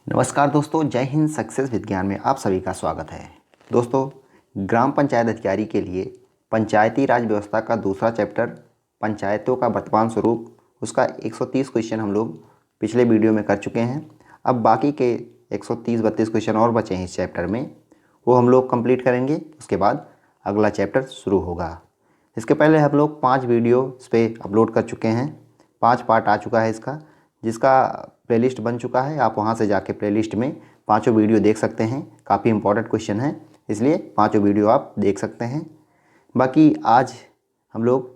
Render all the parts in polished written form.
नमस्कार दोस्तों, जय हिंद। सक्सेस विज्ञान में आप सभी का स्वागत है। दोस्तों, ग्राम पंचायत अधिकारी के लिए पंचायती राज व्यवस्था का दूसरा चैप्टर पंचायतों का वर्तमान स्वरूप, उसका 130 क्वेश्चन हम लोग पिछले वीडियो में कर चुके हैं। अब बाकी के 130-32 क्वेश्चन और बचे हैं इस चैप्टर में, वो हम लोग कंप्लीट करेंगे। उसके बाद अगला चैप्टर शुरू होगा। इसके पहले हम लोग 5 वीडियो इस पर अपलोड कर चुके हैं। 5 पार्ट आ चुका है इसका, जिसका प्लेलिस्ट बन चुका है। आप वहां से जाके प्लेलिस्ट में पांचों वीडियो देख सकते हैं। काफ़ी इंपॉर्टेंट क्वेश्चन है, इसलिए पांचों वीडियो आप देख सकते हैं। बाकी आज हम लोग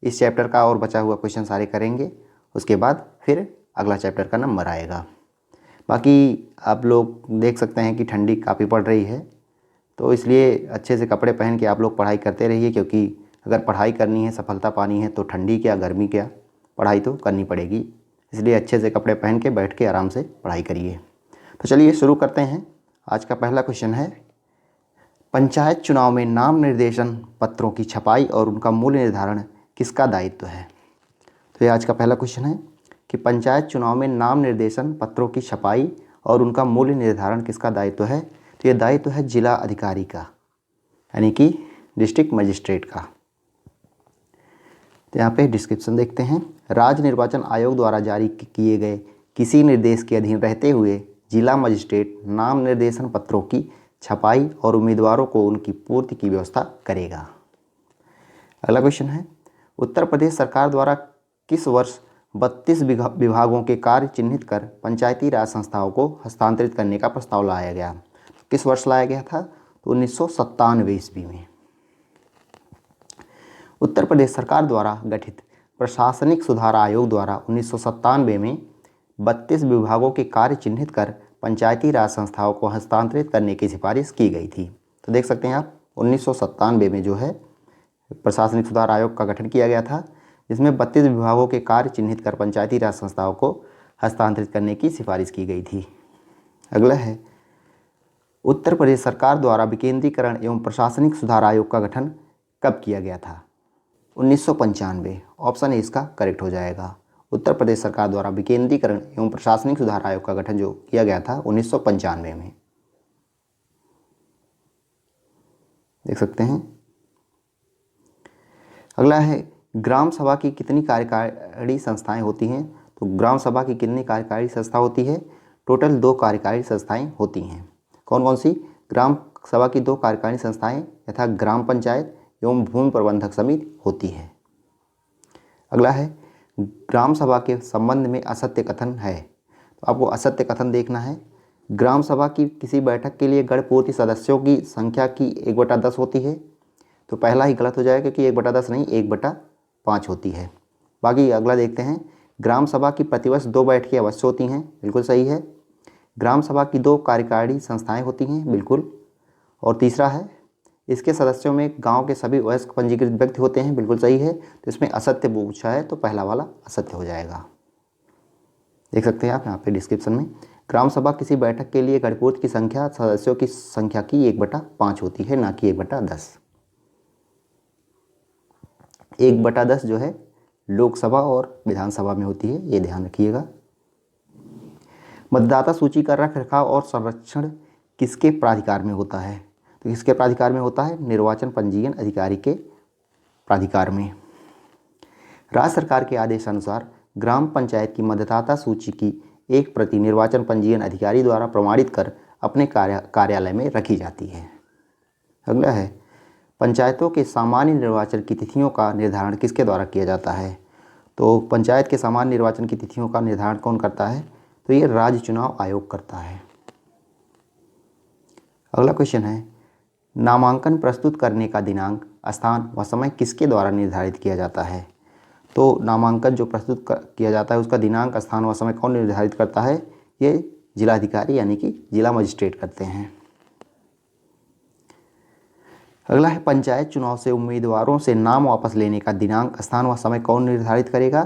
इस चैप्टर का और बचा हुआ क्वेश्चन सारे करेंगे। उसके बाद फिर अगला चैप्टर का नंबर आएगा। बाकी आप लोग देख सकते हैं कि ठंडी काफ़ी पड़ रही है, तो इसलिए अच्छे से कपड़े पहन के आप लोग पढ़ाई करते रहिए, क्योंकि अगर पढ़ाई करनी है, सफलता पानी है, तो ठंडी क्या गर्मी क्या, पढ़ाई तो करनी पड़ेगी। इसलिए अच्छे से कपड़े पहन के बैठ के आराम से पढ़ाई करिए। तो चलिए शुरू करते हैं। आज का पहला क्वेश्चन है, पंचायत चुनाव में नाम निर्देशन पत्रों की छपाई और उनका मूल्य निर्धारण किसका दायित्व है। तो ये आज का पहला क्वेश्चन है कि पंचायत चुनाव में नाम निर्देशन पत्रों की छपाई और उनका मूल्य निर्धारण किसका दायित्व है। तो ये दायित्व है जिला अधिकारी का, यानी कि डिस्ट्रिक्ट मजिस्ट्रेट का। तो यहाँ पे डिस्क्रिप्शन देखते हैं। राज्य निर्वाचन आयोग द्वारा जारी किए गए किसी निर्देश के अधीन रहते हुए जिला मजिस्ट्रेट नाम निर्देशन पत्रों की छपाई और उम्मीदवारों को उनकी पूर्ति की व्यवस्था करेगा। अगला क्वेश्चन है, उत्तर प्रदेश सरकार द्वारा किस वर्ष 32 विभागों के कार्य चिन्हित कर पंचायती राज संस्थाओं को हस्तांतरित करने का प्रस्ताव लाया गया। किस वर्ष लाया गया था? तो 1997 ईस्वी में। उत्तर प्रदेश सरकार द्वारा गठित प्रशासनिक सुधार आयोग द्वारा 1997 में 32 विभागों के कार्य चिन्हित कर पंचायती राज संस्थाओं को हस्तांतरित करने की सिफारिश की गई थी। तो देख सकते हैं आप, 1997 में जो है प्रशासनिक सुधार आयोग का गठन किया गया था, जिसमें 32 विभागों के कार्य चिन्हित कर पंचायती राज संस्थाओं को हस्तांतरित करने की सिफारिश की गई थी। अगला है, उत्तर प्रदेश सरकार द्वारा विकेंद्रीकरण एवं प्रशासनिक सुधार आयोग का गठन कब किया गया था? 1995। ऑप्शन ए इसका करेक्ट हो जाएगा। उत्तर प्रदेश सरकार द्वारा विकेंद्रीकरण एवं प्रशासनिक सुधार आयोग का गठन जो किया गया था 1995 में। देख सकते हैं। अगला है, ग्राम सभा की कितनी कार्यकारी संस्थाएं होती हैं। तो ग्राम सभा की कितनी कार्यकारी संस्था होती है? टोटल 2 कार्यकारी संस्थाएं होती हैं। कौन कौन सी? ग्राम सभा की 2 कार्यकारी संस्थाएं यथा ग्राम पंचायत एवं भूमि प्रबंधक समिति होती है। अगला है, ग्राम सभा के संबंध में असत्य कथन है। तो आपको असत्य कथन देखना है। ग्राम सभा की किसी बैठक के लिए गण पूर्ति सदस्यों की संख्या की 1/10 होती है। तो पहला ही गलत हो जाएगा, क्योंकि 1/10 नहीं 1/5 होती है। बाकी अगला देखते हैं, ग्राम सभा की प्रतिवर्ष 2 बैठकें अवश्य होती हैं। बिल्कुल सही है। ग्राम सभा की 2 कार्यकारी संस्थाएं होती हैं। बिल्कुल। और तीसरा है, इसके सदस्यों में गांव के सभी वयस्क पंजीकृत व्यक्ति होते हैं। बिल्कुल सही है। तो इसमें असत्य पूछा है, तो पहला वाला असत्य हो जाएगा। देख सकते हैं आप यहाँ पे डिस्क्रिप्शन में, ग्राम सभा किसी बैठक के लिए गणपूर्त की संख्या सदस्यों की संख्या की 1/5 होती है, ना कि 1/10। 1/10 जो है लोकसभा और विधानसभा में होती है, ये ध्यान रखिएगा। मतदाता सूची का रख रखाव और संरक्षण किसके प्राधिकार में होता है? तो किसके प्राधिकार में होता है? निर्वाचन पंजीयन अधिकारी के प्राधिकार में। राज्य सरकार के आदेशानुसार ग्राम पंचायत की मतदाता सूची की एक प्रति निर्वाचन पंजीयन अधिकारी द्वारा प्रमाणित कर अपने कार्यालय में रखी जाती है। अगला है, पंचायतों के सामान्य निर्वाचन की तिथियों का निर्धारण किसके द्वारा किया जाता है? तो पंचायत के सामान्य निर्वाचन की तिथियों का निर्धारण कौन करता है? तो ये राज्य चुनाव आयोग करता है। अगला क्वेश्चन है, नामांकन प्रस्तुत करने का दिनांक, स्थान व समय किसके द्वारा निर्धारित किया जाता है? तो नामांकन जो प्रस्तुत किया जाता है उसका दिनांक, स्थान व समय कौन निर्धारित करता है? ये जिलाधिकारी यानी कि जिला मजिस्ट्रेट करते हैं। अगला है, पंचायत चुनाव से उम्मीदवारों से नाम वापस लेने का दिनांक, स्थान व समय कौन निर्धारित करेगा?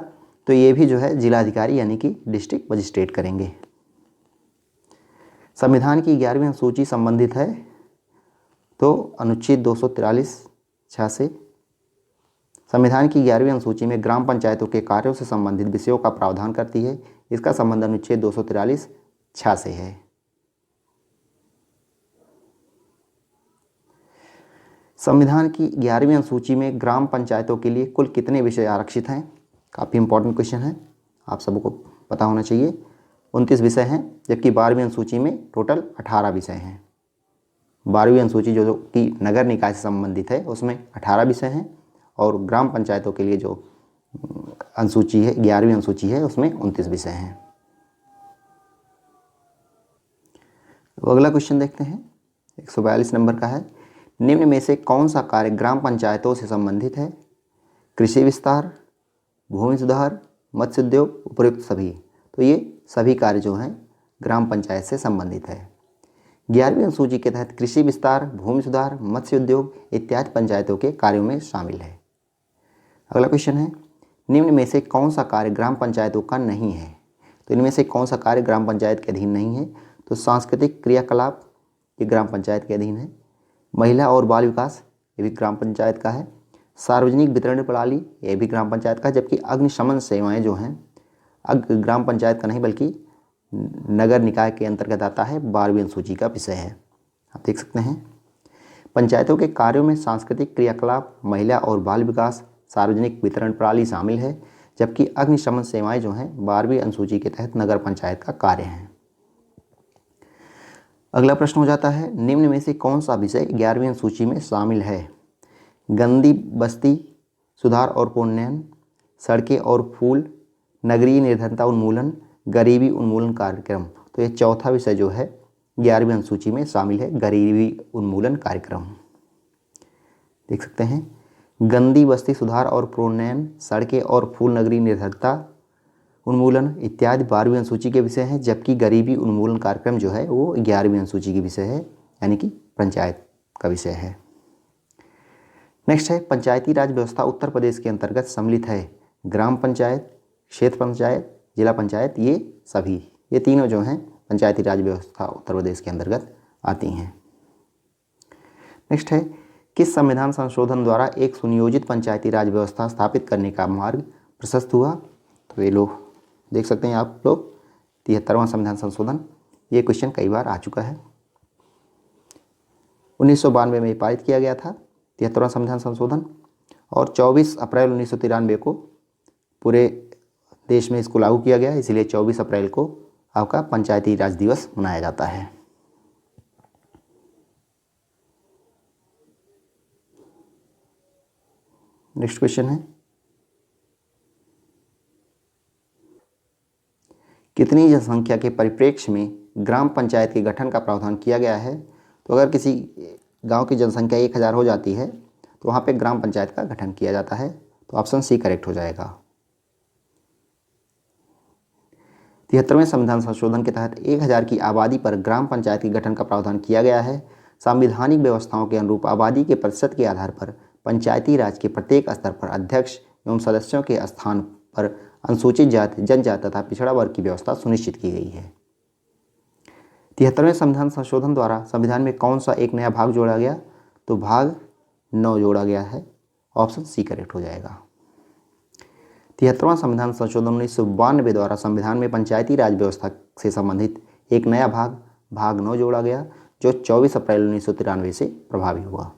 तो ये भी जो है जिलाधिकारी यानी कि डिस्ट्रिक्ट मजिस्ट्रेट करेंगे। संविधान की 11वीं अनुसूची संबंधित है तो अनुच्छेद 243(6) से। संविधान की 11वीं अनुसूची में ग्राम पंचायतों के कार्यों से संबंधित विषयों का प्रावधान करती है। इसका संबंध अनुच्छेद 243(6) से है। संविधान की 11वीं अनुसूची में ग्राम पंचायतों के लिए कुल कितने विषय आरक्षित हैं? काफ़ी इंपॉर्टेंट क्वेश्चन है, आप सबको पता होना चाहिए। 29 विषय हैं, जबकि 12वीं अनुसूची में टोटल 18 विषय हैं। 12वीं अनुसूची जो कि नगर निकाय से संबंधित है उसमें 18 विषय हैं, और ग्राम पंचायतों के लिए जो अनुसूची है 11वीं अनुसूची है उसमें 29 विषय हैं। तो अगला क्वेश्चन देखते हैं, 142 नंबर का है। निम्न में से कौन सा कार्य ग्राम पंचायतों से संबंधित है? कृषि विस्तार, भूमि सुधार, मत्स्य उद्योग, उपयुक्त सभी। तो ये सभी कार्य जो हैं ग्राम पंचायत से संबंधित है। 11वीं अनुसूची के तहत कृषि विस्तार, भूमि सुधार, मत्स्य उद्योग इत्यादि पंचायतों के कार्यों में शामिल है। अगला क्वेश्चन है, निम्न में से कौन सा कार्य ग्राम पंचायतों का नहीं है? तो इनमें से कौन सा कार्य ग्राम पंचायत के अधीन नहीं है? तो सांस्कृतिक क्रियाकलाप ये ग्राम पंचायत के अधीन है। महिला और बाल विकास ये भी ग्राम पंचायत का है। सार्वजनिक वितरण प्रणाली ये भी ग्राम पंचायत का है, जबकि अग्निशमन सेवाएं जो हैं ग्राम पंचायत का नहीं बल्कि नगर निकाय के अंतर्गत आता है, 12वीं अनुसूची का विषय है। आप देख सकते हैं पंचायतों के कार्यों में सांस्कृतिक क्रियाकलाप, महिला और बाल विकास, सार्वजनिक वितरण प्रणाली शामिल है, जबकि अग्निशमन सेवाएं जो हैं 12वीं अनुसूची के तहत नगर पंचायत का कार्य है। अगला प्रश्न हो जाता है, निम्न में से कौन सा विषय 11वीं अनुसूची में शामिल है? गंदी बस्ती सुधार और पुनर्नयन, सड़कें और फूल, नगरीय निर्धनता उन्मूलन, गरीबी उन्मूलन कार्यक्रम। तो ये चौथा विषय जो है 11वीं अनुसूची में शामिल है, गरीबी उन्मूलन कार्यक्रम। देख सकते हैं गंदी बस्ती सुधार और पुनर्नयन, सड़कें और फूल, नगरीय निर्धनता उन्मूलन इत्यादि 12वीं अनुसूची के विषय हैं, जबकि गरीबी उन्मूलन कार्यक्रम जो है वो 11वीं अनुसूची के विषय है, यानी कि पंचायत का विषय है। नेक्स्ट है, पंचायती राज व्यवस्था उत्तर प्रदेश के अंतर्गत सम्मिलित है ग्राम पंचायत, क्षेत्र पंचायत, जिला पंचायत, ये तीनों जो हैं पंचायती राज व्यवस्था उत्तर प्रदेश के अंतर्गत आती हैं। नेक्स्ट है, किस संविधान संशोधन द्वारा एक सुनियोजित पंचायती राज व्यवस्था स्थापित करने का मार्ग प्रशस्त हुआ? तो ये लोग देख सकते हैं आप लोग 73वां संविधान संशोधन, ये क्वेश्चन कई बार आ चुका है। 1992 में पारित किया गया था 73वां संविधान संशोधन, और 24 अप्रैल 1993 को पूरे देश में इसको लागू किया गया, इसीलिए 24 अप्रैल को आपका पंचायती राज दिवस मनाया जाता है। नेक्स्ट क्वेश्चन है, कितनी जनसंख्या के परिप्रेक्ष्य में ग्राम पंचायत के गठन का प्रावधान किया गया है? तो अगर किसी गांव की जनसंख्या 1000 हो जाती है तो वहाँ पे ग्राम पंचायत का गठन किया जाता है, तो ऑप्शन सी करेक्ट हो जाएगा। 73वें संविधान संशोधन के तहत 1000 की आबादी पर ग्राम पंचायत के गठन का प्रावधान किया गया है। संवैधानिक व्यवस्थाओं के अनुरूप आबादी के प्रतिशत के आधार पर पंचायती राज के प्रत्येक स्तर पर अध्यक्ष एवं सदस्यों के स्थान पर अनुसूचित जाति, जनजाति तथा पिछड़ा वर्ग की व्यवस्था सुनिश्चित की गई है। 73वें संविधान संशोधन द्वारा संविधान में कौन सा एक नया भाग जोड़ा गया? तो भाग 9 जोड़ा गया है, ऑप्शन सी करेक्ट हो जाएगा। 73वां संविधान संशोधन 1992 द्वारा संविधान में पंचायती राज व्यवस्था से संबंधित एक नया भाग 9 जोड़ा गया, जो 24 अप्रैल 1993 से प्रभावी हुआ।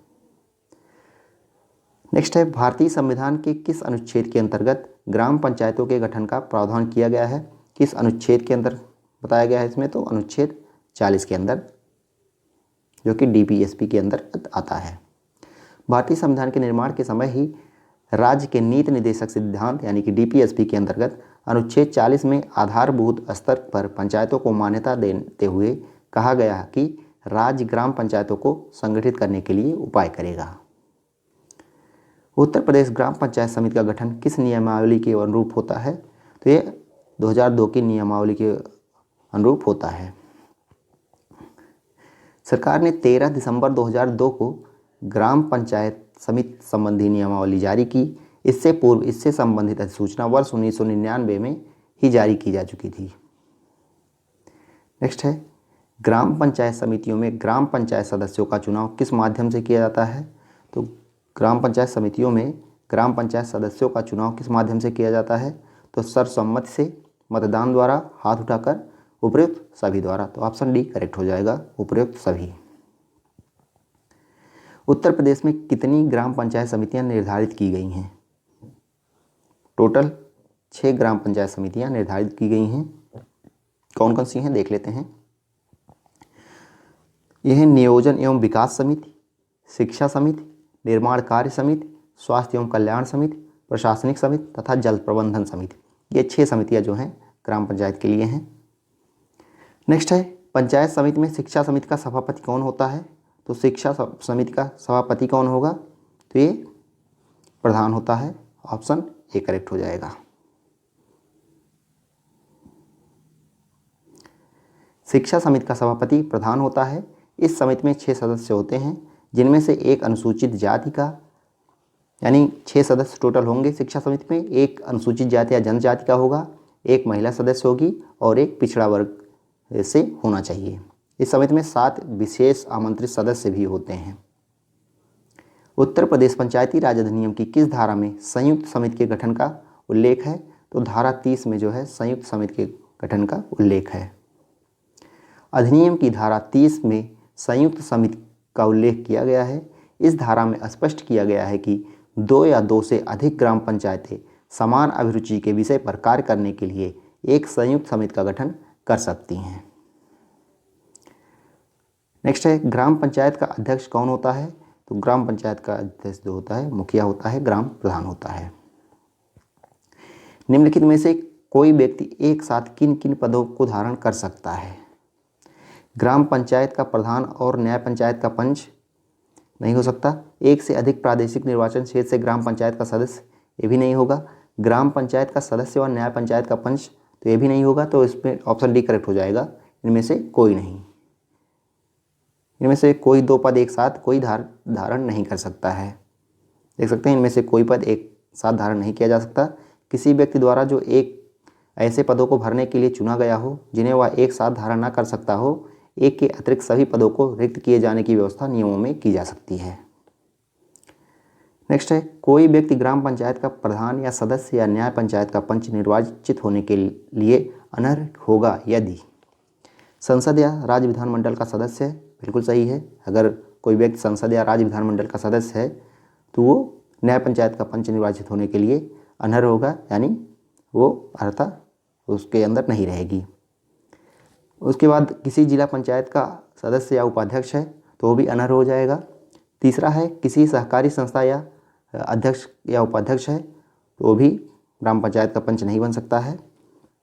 नेक्स्ट है, भारतीय संविधान के किस अनुच्छेद के अंतर्गत ग्राम पंचायतों के गठन का प्रावधान किया गया है? किस अनुच्छेद के अंदर बताया गया है इसमें? तो अनुच्छेद 40 के अंदर, जो कि DPSP के अंदर आता है। भारतीय संविधान के निर्माण के समय ही राज्य के नीति निर्देशक सिद्धांत यानी कि DPSP के अंतर्गत अनुच्छेद 40 में आधारभूत स्तर पर पंचायतों को मान्यता देते हुए कहा गया कि राज्य ग्राम पंचायतों को संगठित करने के लिए उपाय करेगा। उत्तर प्रदेश ग्राम पंचायत समिति का गठन किस नियमावली के अनुरूप होता है? तो ये 2002 की नियमावली के अनुरूप होता है। सरकार ने 13 दिसंबर 2002 को ग्राम पंचायत समिति संबंधी नियमावली जारी की। इससे पूर्व इससे संबंधित अधिसूचना वर्ष 1999 में ही जारी की जा चुकी थी। नेक्स्ट है, ग्राम पंचायत समितियों में ग्राम पंचायत सदस्यों का चुनाव किस माध्यम से किया जाता है? तो ग्राम पंचायत समितियों में ग्राम पंचायत सदस्यों का चुनाव किस माध्यम से किया जाता है? तो सर्वसम्मति से, मतदान द्वारा, हाथ उठाकर, उपयुक्त सभी द्वारा। तो ऑप्शन डी करेक्ट हो जाएगा, उपयुक्त सभी। उत्तर प्रदेश में कितनी ग्राम पंचायत समितियां निर्धारित की गई हैं? टोटल 6 ग्राम पंचायत समितियां निर्धारित की गई हैं। कौन कौन सी हैं देख लेते हैं। यह है नियोजन एवं विकास समिति, शिक्षा समिति, निर्माण कार्य समिति, स्वास्थ्य एवं कल्याण समिति, प्रशासनिक समिति तथा जल प्रबंधन समिति। ये 6 समितियां जो हैं ग्राम पंचायत के लिए हैं। नेक्स्ट है पंचायत समिति में शिक्षा समिति का सभापति कौन होता है? तो शिक्षा समिति का सभापति कौन होगा? तो ये प्रधान होता है। ऑप्शन ए करेक्ट हो जाएगा। शिक्षा समिति का सभापति प्रधान होता है। इस समिति में 6 सदस्य होते हैं, जिनमें से एक अनुसूचित जाति का, यानी 6 सदस्य टोटल होंगे शिक्षा समिति में। एक अनुसूचित जाति या जनजाति का होगा, एक महिला सदस्य होगी और एक पिछड़ा वर्ग से होना चाहिए। इस समिति में 7 विशेष आमंत्रित सदस्य भी होते हैं। उत्तर प्रदेश पंचायती राज अधिनियम की किस धारा में संयुक्त समिति के गठन का उल्लेख है? तो धारा 30 में जो है संयुक्त समिति के गठन का उल्लेख है। अधिनियम की धारा 30 में संयुक्त समिति का उल्लेख किया गया है। इस धारा में स्पष्ट किया गया है कि 2 या 2 से अधिक ग्राम पंचायतें समान अभिरुचि के विषय पर कार्य करने के लिए एक संयुक्त समिति का गठन कर सकती हैं। नेक्स्ट है ग्राम पंचायत का अध्यक्ष कौन होता है? तो ग्राम पंचायत का अध्यक्ष जो होता है मुखिया होता है, ग्राम प्रधान होता है। निम्नलिखित में से कोई व्यक्ति एक साथ किन किन पदों को धारण कर सकता है? ग्राम पंचायत का प्रधान और न्याय पंचायत का पंच नहीं हो सकता। एक से अधिक प्रादेशिक निर्वाचन क्षेत्र से ग्राम पंचायत का सदस्य, ये भी नहीं होगा। ग्राम पंचायत का सदस्य और न्याय पंचायत का पंच, तो ये भी नहीं होगा। तो इसमें ऑप्शन डी करेक्ट हो जाएगा। इनमें से कोई नहीं, इनमें से कोई 2 पद एक साथ कोई धारण नहीं कर सकता है। देख सकते हैं इनमें से कोई पद एक साथ धारण नहीं किया जा सकता। किसी व्यक्ति द्वारा जो एक ऐसे पदों को भरने के लिए चुना गया हो जिन्हें वह एक साथ धारण न कर सकता हो, एक के अतिरिक्त सभी पदों को रिक्त किए जाने की व्यवस्था नियमों में की जा सकती है। नेक्स्ट है कोई व्यक्ति ग्राम पंचायत का प्रधान या सदस्य या न्याय पंचायत का पंच निर्वाचित होने के लिए अनर्ह होगा यदि संसद या राज्य विधानमंडल का सदस्य है। बिल्कुल सही है। अगर कोई व्यक्ति संसद या राज्य विधानमंडल का सदस्य है तो वो न्याय पंचायत का पंच निर्वाचित होने के लिए अनर्ह होगा, यानी वो अर्हता उसके अंदर नहीं रहेगी। उसके बाद किसी जिला पंचायत का सदस्य या उपाध्यक्ष है तो वो भी अनर्ह हो जाएगा। तीसरा है किसी सहकारी संस्था या अध्यक्ष या उपाध्यक्ष है तो वो भी ग्राम पंचायत का पंच नहीं बन सकता है।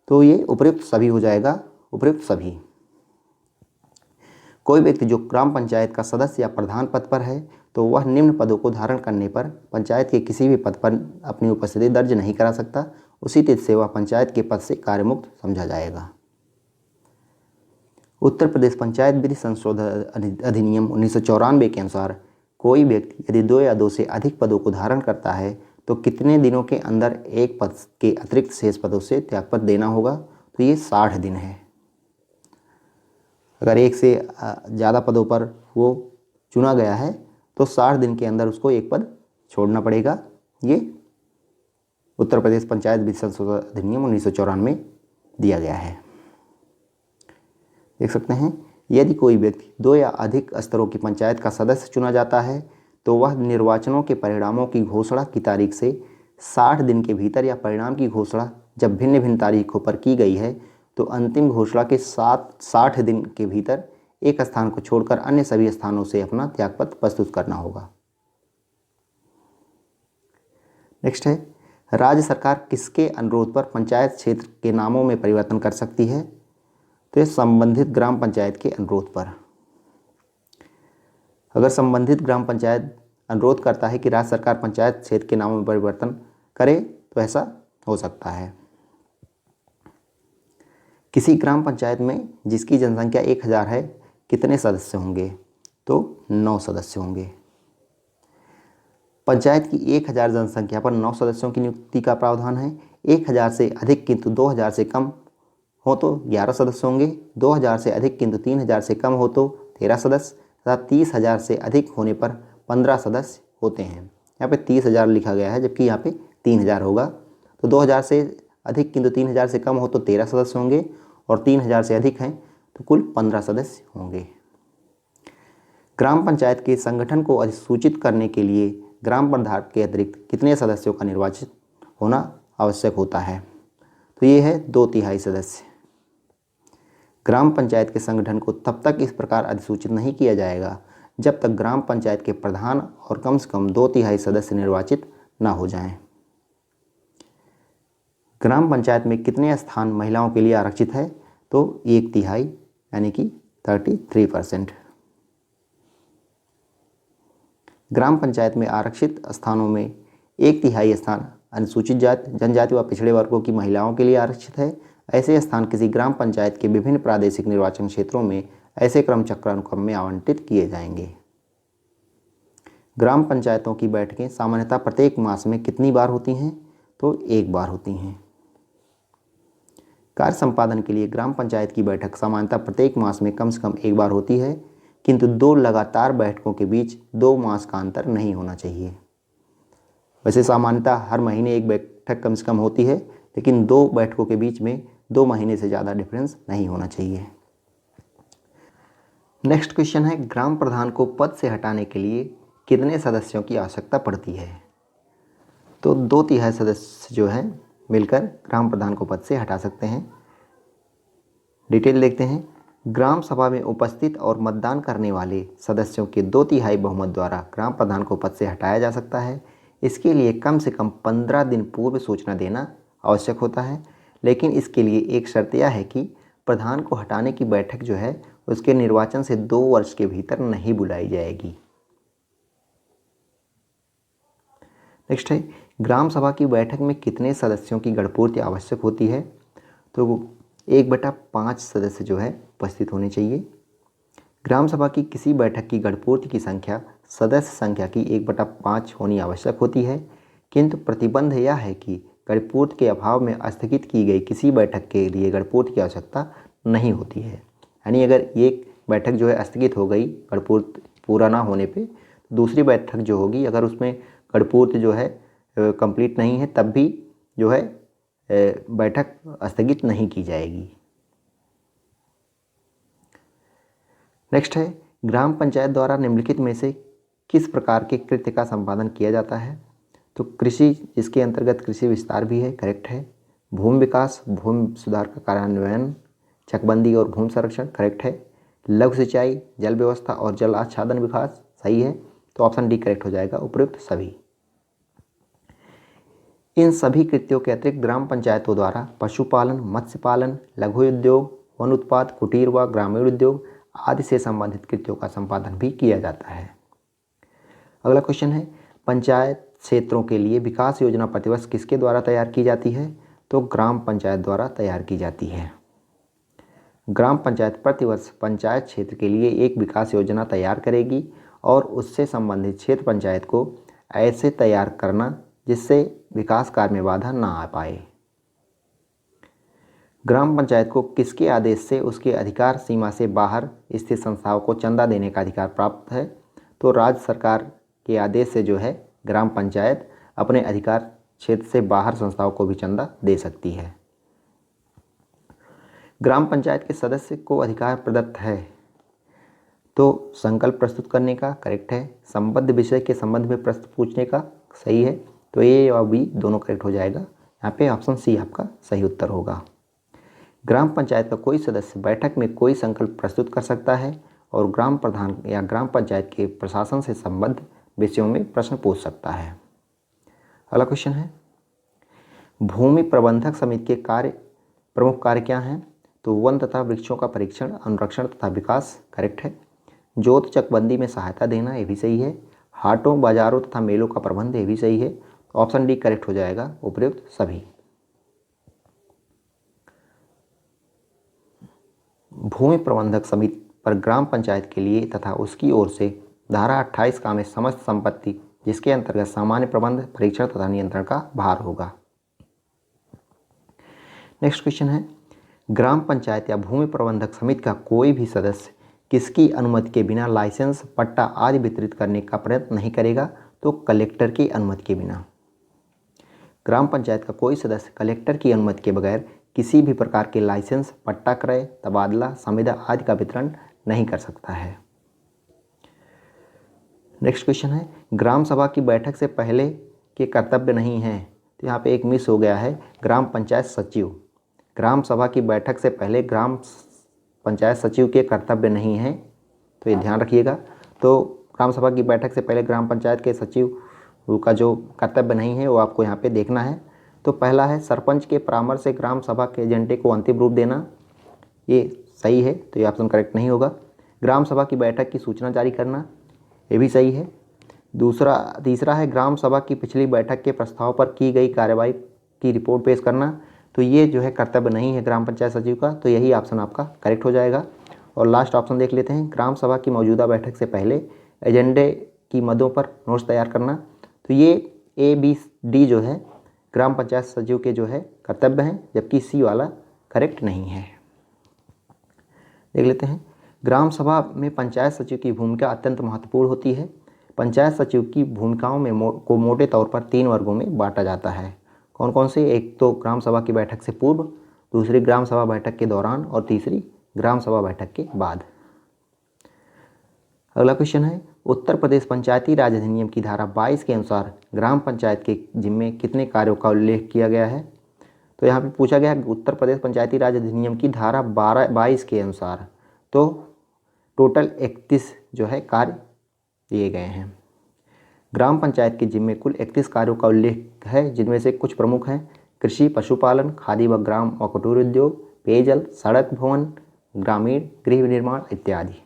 तो ये उपयुक्त सभी हो जाएगा, उपयुक्त सभी। कोई व्यक्ति जो ग्राम पंचायत का सदस्य या प्रधान पद पर है तो वह निम्न पदों को धारण करने पर पंचायत के किसी भी पद पर अपनी उपस्थिति दर्ज नहीं करा सकता। उसी तिथि से वह पंचायत के पद से कार्यमुक्त समझा जाएगा। उत्तर प्रदेश पंचायत विधि संशोधन अधिनियम 1994 के अनुसार कोई व्यक्ति यदि 2 या 2 से अधिक पदों को धारण करता है तो कितने दिनों के अंदर एक पद के अतिरिक्त शेष पदों से त्यागपत्र देना होगा? तो ये 60 दिन है। अगर एक से ज़्यादा पदों पर वो चुना गया है तो 60 दिन के अंदर उसको एक पद छोड़ना पड़ेगा। ये उत्तर प्रदेश पंचायत विधि संशोधन अधिनियम 1994 में दिया गया है। देख सकते हैं यदि कोई व्यक्ति 2 या अधिक स्तरों की पंचायत का सदस्य चुना जाता है तो वह निर्वाचनों के परिणामों की घोषणा की तारीख से 60 दिन के भीतर या परिणाम की घोषणा जब भिन्न भिन्न तारीखों पर की गई है तो अंतिम घोषणा के 60 दिन के भीतर एक स्थान को छोड़कर अन्य सभी स्थानों से अपना त्यागपत्र प्रस्तुत करना होगा। नेक्स्ट है राज्य सरकार किसके अनुरोध पर पंचायत क्षेत्र के नामों में परिवर्तन कर सकती है? तो ये संबंधित ग्राम पंचायत के अनुरोध पर। अगर संबंधित ग्राम पंचायत अनुरोध करता है कि राज्य सरकार पंचायत क्षेत्र के नामों में परिवर्तन करे तो ऐसा हो सकता है। किसी ग्राम पंचायत में जिसकी जनसंख्या 1000 है कितने सदस्य होंगे? तो 9 सदस्य होंगे। पंचायत की 1000 जनसंख्या पर 9 सदस्यों की नियुक्ति का प्रावधान है। 1000 से अधिक किंतु 2000 से कम हो तो 11 सदस्य होंगे। 2000 से अधिक किंतु 3000 से कम हो तो 13 सदस्य तथा 30,000 से अधिक होने पर 15 सदस्य होते हैं। यहाँ पे 30,000 लिखा गया है जबकि यहाँ पे 3000 होगा। तो 2000 से अधिक किंतु 3000 से कम हो तो 13 सदस्य होंगे और 3000 से अधिक हैं तो कुल 15 सदस्य होंगे। ग्राम पंचायत के संगठन को अधिसूचित करने के लिए ग्राम प्रधान के अतिरिक्त कितने सदस्यों का निर्वाचित होना आवश्यक होता है? तो ये है 2/3 सदस्य। ग्राम पंचायत के संगठन को तब तक इस प्रकार अधिसूचित नहीं किया जाएगा जब तक ग्राम पंचायत के प्रधान और कम से कम 2/3 सदस्य निर्वाचित न हो जाएं। ग्राम पंचायत में कितने स्थान महिलाओं के लिए आरक्षित है? तो 1/3 यानी कि 33%। ग्राम पंचायत में आरक्षित स्थानों में 1/3 स्थान अनुसूचित जाति, जनजाति व पिछड़े वर्गों की महिलाओं के लिए आरक्षित है। ऐसे स्थान किसी ग्राम पंचायत के विभिन्न प्रादेशिक निर्वाचन क्षेत्रों में ऐसे क्रमचक्र अनुक्रम में आवंटित किए जाएंगे। ग्राम पंचायतों की बैठकें सामान्यतः प्रत्येक मास में कितनी बार होती हैं? तो 1 बार होती हैं। कार्य संपादन के लिए ग्राम पंचायत की बैठक सामान्यतः प्रत्येक मास में कम से कम 1 बार होती है, किंतु 2 लगातार बैठकों के बीच 2 मास का अंतर नहीं होना चाहिए। वैसे सामान्यतः हर महीने 1 बैठक कम से कम होती है, लेकिन 2 बैठकों के बीच में 2 महीने से ज़्यादा डिफरेंस नहीं होना चाहिए। नेक्स्ट क्वेश्चन है, ग्राम प्रधान को पद से हटाने के लिए कितने सदस्यों की आवश्यकता पड़ती है? तो 2/3 सदस्य जो हैं मिलकर ग्राम प्रधान को पद से हटा सकते हैं। डिटेल देखते हैं। ग्राम सभा में उपस्थित और मतदान करने वाले सदस्यों के 2/3 बहुमत द्वारा ग्राम प्रधान को पद से हटाया जा सकता है। इसके लिए कम से कम 15 दिन पूर्व सूचना देना आवश्यक होता है, लेकिन इसके लिए एक शर्त यह है कि प्रधान को हटाने की बैठक जो है उसके निर्वाचन से 2 वर्ष के भीतर नहीं बुलाई जाएगी। नेक्स्ट है, ग्राम सभा की बैठक में कितने सदस्यों की गणपूर्ति आवश्यक होती है? तो 1/5 सदस्य जो है उपस्थित होने चाहिए। ग्राम सभा की किसी बैठक की गणपूर्ति की संख्या सदस्य संख्या की 1/5 होनी आवश्यक होती है, किंतु प्रतिबंध यह है कि गणपूर्ति के अभाव में स्थगित की गई किसी बैठक के लिए गणपूर्ति की आवश्यकता नहीं होती है। यानी अगर एक बैठक जो है स्थगित हो गई गणपूर्ति पूरा ना होने पे, दूसरी बैठक जो होगी अगर उसमें गणपूर्ति जो है कंप्लीट नहीं है तब भी जो है बैठक स्थगित नहीं की जाएगी। नेक्स्ट है, ग्राम पंचायत द्वारा निम्नलिखित में से किस प्रकार के कृत्य का संपादन किया जाता है? तो कृषि, इसके अंतर्गत कृषि विस्तार भी है, करेक्ट है। भूमि विकास, भूमि सुधार का कार्यान्वयन, चकबंदी और भूमि संरक्षण, करेक्ट है। लघु सिंचाई, जल व्यवस्था और जल आच्छादन विकास, सही है। तो ऑप्शन डी करेक्ट हो जाएगा, उपयुक्त सभी। इन सभी कृत्यों के अतिरिक्त ग्राम पंचायतों द्वारा पशुपालन, मत्स्य पालन, लघु उद्योग, वन उत्पाद, कुटीर व ग्रामीण उद्योग आदि से संबंधित कृत्यों का संपादन भी किया जाता है। अगला क्वेश्चन है, पंचायत क्षेत्रों के लिए विकास योजना प्रतिवर्ष किसके द्वारा तैयार की जाती है? तो ग्राम पंचायत द्वारा तैयार की जाती है। ग्राम पंचायत प्रतिवर्ष पंचायत क्षेत्र के लिए एक विकास योजना तैयार करेगी और उससे संबंधित क्षेत्र पंचायत को ऐसे तैयार करना जिससे विकास कार्य में बाधा ना आ पाए। ग्राम पंचायत को किसके आदेश से उसके अधिकार सीमा से बाहर स्थित संस्थाओं को चंदा देने का अधिकार प्राप्त है? तो राज्य सरकार के आदेश से जो है ग्राम पंचायत अपने अधिकार क्षेत्र से बाहर संस्थाओं को भी चंदा दे सकती है। ग्राम पंचायत के सदस्य को अधिकार प्रदत्त है तो संकल्प प्रस्तुत करने का, करेक्ट है। संबद्ध विषय के संबंध में प्रश्न पूछने का, सही है। तो ए और बी दोनों करेक्ट हो जाएगा। यहाँ पे ऑप्शन सी आपका सही उत्तर होगा। ग्राम पंचायत का कोई सदस्य बैठक में कोई संकल्प प्रस्तुत कर सकता है और ग्राम प्रधान या ग्राम पंचायत के प्रशासन से संबद्ध विषयों में प्रश्न पूछ सकता है। अगला क्वेश्चन है, भूमि प्रबंधक समिति के प्रमुख कार्य क्या हैं? तो वन तथा वृक्षों का परीक्षण, अनुरक्षण तथा विकास, करेक्ट है। जोत चकबंदी में सहायता देना, ये भी सही है। हाटों, बाजारों तथा मेलों का प्रबंध, ये भी सही है। ऑप्शन डी करेक्ट हो जाएगा, उपयुक्त सभी। भूमि प्रबंधक समिति पर ग्राम पंचायत के लिए तथा उसकी ओर से धारा 28 का में समस्त संपत्ति जिसके अंतर्गत सामान्य प्रबंध, परीक्षण तथा नियंत्रण का भार होगा। नेक्स्ट क्वेश्चन है, ग्राम पंचायत या भूमि प्रबंधक समिति का कोई भी सदस्य किसकी अनुमति के बिना लाइसेंस, पट्टा आदि वितरित करने का प्रयत्न नहीं करेगा? तो कलेक्टर की अनुमति के बिना। ग्राम पंचायत का कोई सदस्य कलेक्टर की अनुमति के बगैर किसी भी प्रकार के लाइसेंस, पट्टा क्रय, तबादला, संविदा आदि का वितरण नहीं कर सकता है। नेक्स्ट क्वेश्चन है, ग्राम सभा की बैठक से पहले के कर्तव्य नहीं है। तो यहाँ पे एक मिस हो गया है, ग्राम पंचायत सचिव। ग्राम सभा की बैठक से पहले ग्राम पंचायत सचिव के कर्तव्य नहीं है, तो ये ध्यान रखिएगा। तो ग्राम सभा की बैठक से पहले ग्राम पंचायत के सचिव का जो कर्तव्य नहीं है वो आपको यहाँ पे देखना है। तो पहला है, सरपंच के परामर्श से ग्राम सभा के एजेंडे को अंतिम रूप देना। ये सही है, तो ये ऑप्शन करेक्ट नहीं होगा। ग्राम सभा की बैठक की सूचना जारी करना, ये भी सही है। तीसरा है, ग्राम सभा की पिछली बैठक के प्रस्ताव पर की गई कार्रवाई की रिपोर्ट पेश करना। तो ये जो है कर्तव्य नहीं है ग्राम पंचायत सचिव का, तो यही ऑप्शन आपका करेक्ट हो जाएगा। और लास्ट ऑप्शन देख लेते हैं, ग्राम सभा की मौजूदा बैठक से पहले एजेंडे की मदों पर नोट्स तैयार करना। तो ये A, B, D जो है ग्राम पंचायत सचिव के जो है कर्तव्य हैं, जबकि C वाला करेक्ट नहीं है। देख लेते हैं, ग्राम सभा में पंचायत सचिव की भूमिका अत्यंत महत्वपूर्ण होती है। पंचायत सचिव की भूमिकाओं में को मोटे तौर पर 3 वर्गों में बांटा जाता है। कौन कौन से? एक तो ग्राम सभा की बैठक से पूर्व, दूसरी ग्राम सभा बैठक के दौरान और तीसरी ग्राम सभा बैठक के बाद। अगला क्वेश्चन है, उत्तर प्रदेश पंचायती राज अधिनियम की धारा 22 के अनुसार ग्राम पंचायत के जिम्मे कितने कार्यों का उल्लेख किया गया है? तो यहाँ पे पूछा गया है उत्तर प्रदेश पंचायती राज अधिनियम की धारा 22 के अनुसार, तो टोटल 31 जो है कार्य दिए गए हैं। ग्राम पंचायत के जिम्मे कुल 31 कार्यों का उल्लेख है, जिनमें से कुछ प्रमुख हैं, कृषि, पशुपालन, खादी व ग्राम व कुटीर उद्योग, पेयजल, सड़क, भवन, ग्रामीण, गृह निर्माण इत्यादि।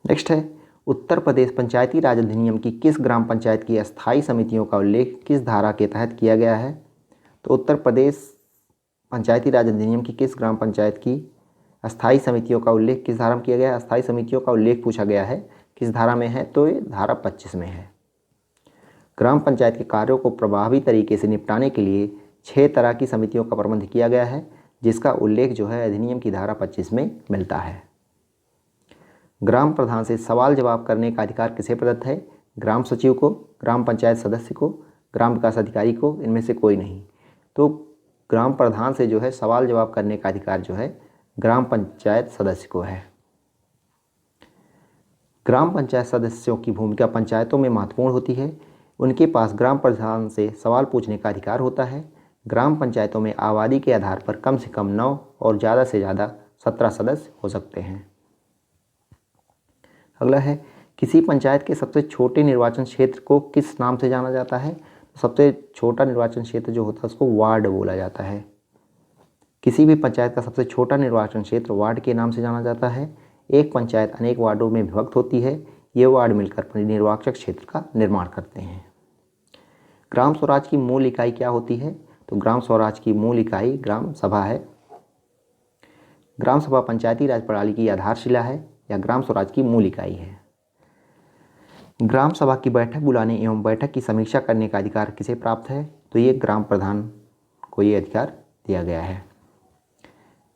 नेक्स्ट है, उत्तर प्रदेश पंचायती राज अधिनियम की किस ग्राम पंचायत की अस्थायी समितियों का उल्लेख किस धारा के तहत किया गया है? तो उत्तर प्रदेश पंचायती राज अधिनियम की किस ग्राम पंचायत की अस्थायी समितियों का उल्लेख किस धारा में किया गया है? अस्थायी समितियों का उल्लेख पूछा गया है, किस धारा में है? तो ये धारा 25 में है। ग्राम पंचायत के कार्यों को प्रभावी तरीके से निपटाने के लिए 6 तरह की समितियों का प्रबंध किया गया है, जिसका उल्लेख जो है अधिनियम की धारा 25 में मिलता है। ग्राम प्रधान से सवाल जवाब करने का अधिकार किसे प्रदत्त है? ग्राम सचिव को, ग्राम पंचायत सदस्य को, ग्राम विकास अधिकारी को, इनमें से कोई नहीं। तो ग्राम प्रधान से जो है सवाल जवाब करने का अधिकार जो है ग्राम पंचायत सदस्य को है। ग्राम पंचायत सदस्यों की भूमिका पंचायतों में महत्वपूर्ण होती है। उनके पास ग्राम प्रधान से सवाल पूछने का अधिकार होता है। ग्राम पंचायतों में आबादी के आधार पर कम से कम 9 और ज़्यादा से ज़्यादा 17 सदस्य हो सकते हैं। अगला है, किसी पंचायत के सबसे छोटे निर्वाचन क्षेत्र को किस नाम से जाना जाता है? सबसे छोटा निर्वाचन क्षेत्र जो होता है उसको वार्ड बोला जाता है। किसी भी पंचायत का सबसे छोटा निर्वाचन क्षेत्र वार्ड के नाम से जाना जाता है। एक पंचायत अनेक वार्डों में विभक्त होती है। ये वार्ड मिलकर निर्वाचक क्षेत्र का निर्माण करते हैं। ग्राम स्वराज की मूल इकाई क्या होती है? तो ग्राम स्वराज की मूल इकाई ग्राम सभा है। ग्राम सभा पंचायती राज प्रणाली की आधारशिला है या ग्राम स्वराज की मूल इकाई है। ग्राम सभा की बैठक बुलाने एवं बैठक की समीक्षा करने का अधिकार किसे प्राप्त है? तो ये ग्राम प्रधान को ये अधिकार दिया गया है।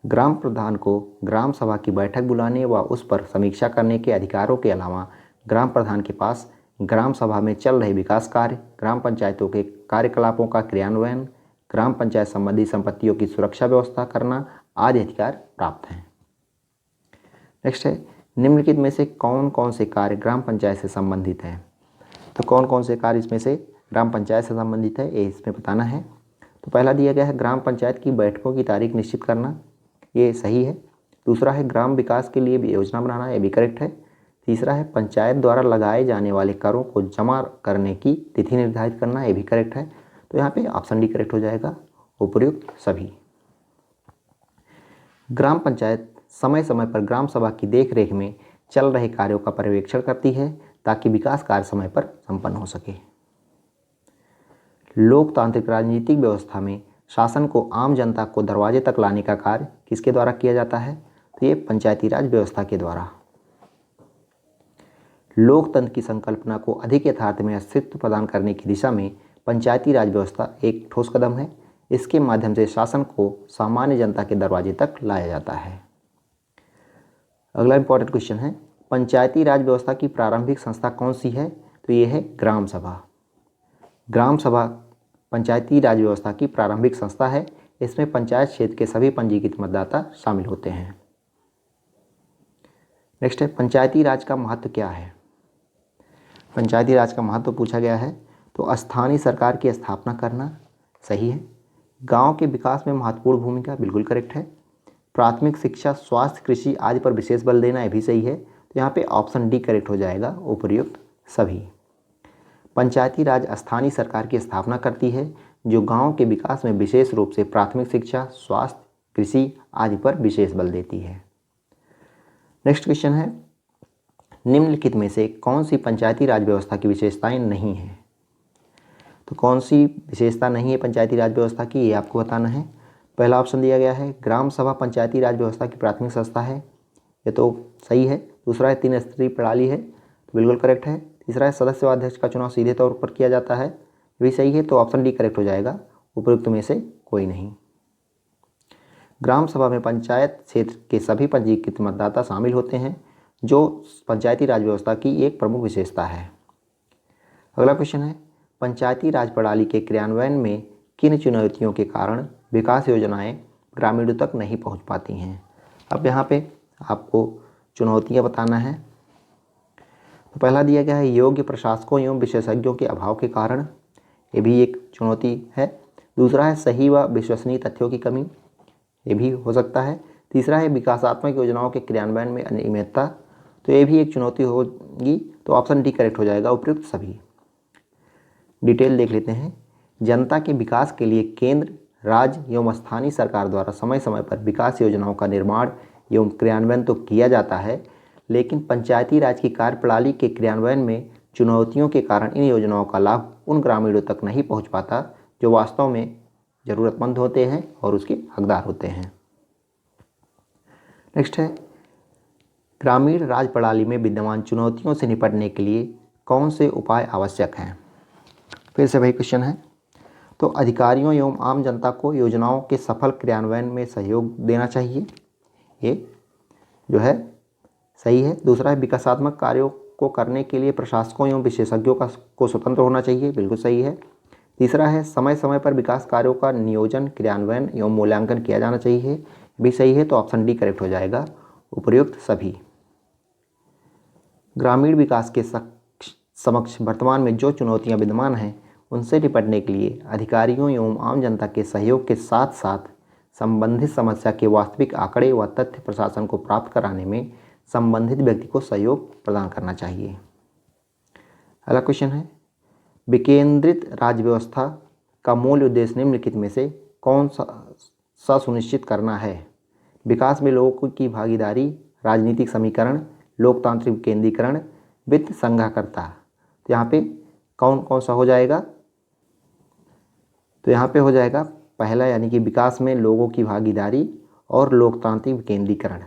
ग्राम प्रधान को ग्राम सभा की बैठक बुलाने व उस पर समीक्षा करने के अधिकारों के अलावा ग्राम प्रधान के पास ग्राम सभा में चल रहे विकास कार्य, ग्राम पंचायतों के कार्यकलापों का क्रियान्वयन, ग्राम पंचायत संबंधी संपत्तियों की सुरक्षा व्यवस्था करना आदि अधिकार प्राप्त हैं। नेक्स्ट है, निम्नलिखित में से कौन कौन से कार्य ग्राम पंचायत से संबंधित हैं? तो कौन कौन से कार्य इसमें से ग्राम पंचायत से संबंधित है, ये इसमें बताना है। तो पहला दिया गया है ग्राम पंचायत की बैठकों की तारीख निश्चित करना, ये सही है। दूसरा है ग्राम विकास के लिए भी योजना बनाना, ये भी करेक्ट है। तीसरा है पंचायत द्वारा लगाए जाने वाले करों को जमा करने की तिथि निर्धारित करना, ये भी करेक्ट है। तो यहाँ पे ऑप्शन डी करेक्ट हो जाएगा, उपयुक्त सभी। ग्राम पंचायत समय समय पर ग्राम सभा की देखरेख में चल रहे कार्यों का पर्यवेक्षण करती है ताकि विकास कार्य समय पर संपन्न हो सके। लोकतांत्रिक राजनीतिक व्यवस्था में शासन को आम जनता को दरवाजे तक लाने का कार्य किसके द्वारा किया जाता है? तो ये पंचायती राज व्यवस्था के द्वारा। लोकतंत्र की संकल्पना को अधिक यथार्थ में अस्तित्व प्रदान करने की दिशा में पंचायती राज व्यवस्था एक ठोस कदम है। इसके माध्यम से शासन को सामान्य जनता के दरवाजे तक लाया जाता है। अगला इंपॉर्टेंट क्वेश्चन है, पंचायती राज व्यवस्था की प्रारंभिक संस्था कौन सी है? तो ये है ग्राम सभा। ग्राम सभा पंचायती राज व्यवस्था की प्रारंभिक संस्था है। इसमें पंचायत क्षेत्र के सभी पंजीकृत मतदाता शामिल होते हैं। नेक्स्ट है पंचायती राज का महत्व क्या है। पंचायती राज का महत्व पूछा गया है तो स्थानीय सरकार की स्थापना करना, सही है। गांव के विकास में महत्वपूर्ण भूमिका, बिल्कुल करेक्ट है। प्राथमिक शिक्षा, स्वास्थ्य, कृषि आदि पर विशेष बल देना, यह भी सही है। तो यहाँ पे ऑप्शन डी करेक्ट हो जाएगा, उपर्युक्त सभी। पंचायती राज स्थानीय सरकार की स्थापना करती है जो गांव के विकास में विशेष रूप से प्राथमिक शिक्षा, स्वास्थ्य, कृषि आदि पर विशेष बल देती है। नेक्स्ट क्वेश्चन है निम्नलिखित में से कौन सी पंचायती राज व्यवस्था की विशेषताएं नहीं है। तो कौन सी विशेषता नहीं है पंचायती राज व्यवस्था की, ये आपको बताना है। पहला ऑप्शन दिया गया है ग्राम सभा पंचायती राज व्यवस्था की प्राथमिक संस्था है, ये तो सही है। दूसरा है 3 स्तरीय प्रणाली है, तो बिल्कुल करेक्ट है। तीसरा है सदस्य व अध्यक्ष का चुनाव सीधे तौर पर किया जाता है, ये भी सही है। तो ऑप्शन डी करेक्ट हो जाएगा, उपयुक्त में से कोई नहीं। ग्राम सभा में पंचायत क्षेत्र के सभी पंजीकृत मतदाता शामिल होते हैं जो पंचायती राज व्यवस्था की एक प्रमुख विशेषता है। अगला क्वेश्चन है पंचायती राज प्रणाली के क्रियान्वयन में किन चुनौतियों के कारण विकास योजनाएं ग्रामीणों तक नहीं पहुंच पाती हैं। अब यहाँ पे आपको चुनौतियाँ बताना है। तो पहला दिया गया है योग्य प्रशासकों एवं विशेषज्ञों के अभाव के कारण, ये भी एक चुनौती है। दूसरा है सही व विश्वसनीय तथ्यों की कमी, ये भी हो सकता है। तीसरा है विकासात्मक योजनाओं के क्रियान्वयन में अनियमितता, तो ये भी एक चुनौती होगी। तो ऑप्शन डी करेक्ट हो जाएगा, उपयुक्त सभी। डिटेल देख लेते हैं। जनता के विकास के लिए केंद्र, राज्य एवं स्थानीय सरकार द्वारा समय समय पर विकास योजनाओं का निर्माण एवं क्रियान्वयन तो किया जाता है, लेकिन पंचायती राज की कार्यप्रणाली के क्रियान्वयन में चुनौतियों के कारण इन योजनाओं का लाभ उन ग्रामीणों तक नहीं पहुंच पाता जो वास्तव में ज़रूरतमंद होते हैं और उसके हकदार होते हैं। नेक्स्ट है ग्रामीण राज प्रणाली में विद्यमान चुनौतियों से निपटने के लिए कौन से उपाय आवश्यक हैं। फिर से वही क्वेश्चन है। तो अधिकारियों एवं आम जनता को योजनाओं के सफल क्रियान्वयन में सहयोग देना चाहिए, ये जो है सही है। दूसरा है विकासात्मक कार्यों को करने के लिए प्रशासकों एवं विशेषज्ञों को स्वतंत्र होना चाहिए, बिल्कुल सही है। तीसरा है समय समय पर विकास कार्यों का नियोजन, क्रियान्वयन एवं मूल्यांकन किया जाना चाहिए, भी सही है। तो ऑप्शन डी करेक्ट हो जाएगा, उपर्युक्त सभी। ग्रामीण विकास के समक्ष वर्तमान में जो चुनौतियां विद्यमान हैं उनसे निपटने के लिए अधिकारियों एवं आम जनता के सहयोग के साथ साथ संबंधित समस्या के वास्तविक आंकड़े व तथ्य प्रशासन को प्राप्त कराने में संबंधित व्यक्ति को सहयोग प्रदान करना चाहिए। अगला क्वेश्चन है विकेंद्रित राज्य व्यवस्था का मूल उद्देश्य निम्नलिखित में से कौन सा सुनिश्चित करना है। विकास में लोगों की भागीदारी, राजनीतिक समीकरण, लोकतांत्रिक विकेंद्रीकरण, वित्त संघाकर्ता। तो यहाँ पे कौन कौन सा हो जाएगा। तो यहाँ पे हो जाएगा पहला, यानी कि विकास में लोगों की भागीदारी और लोकतांत्रिक विकेंद्रीकरण।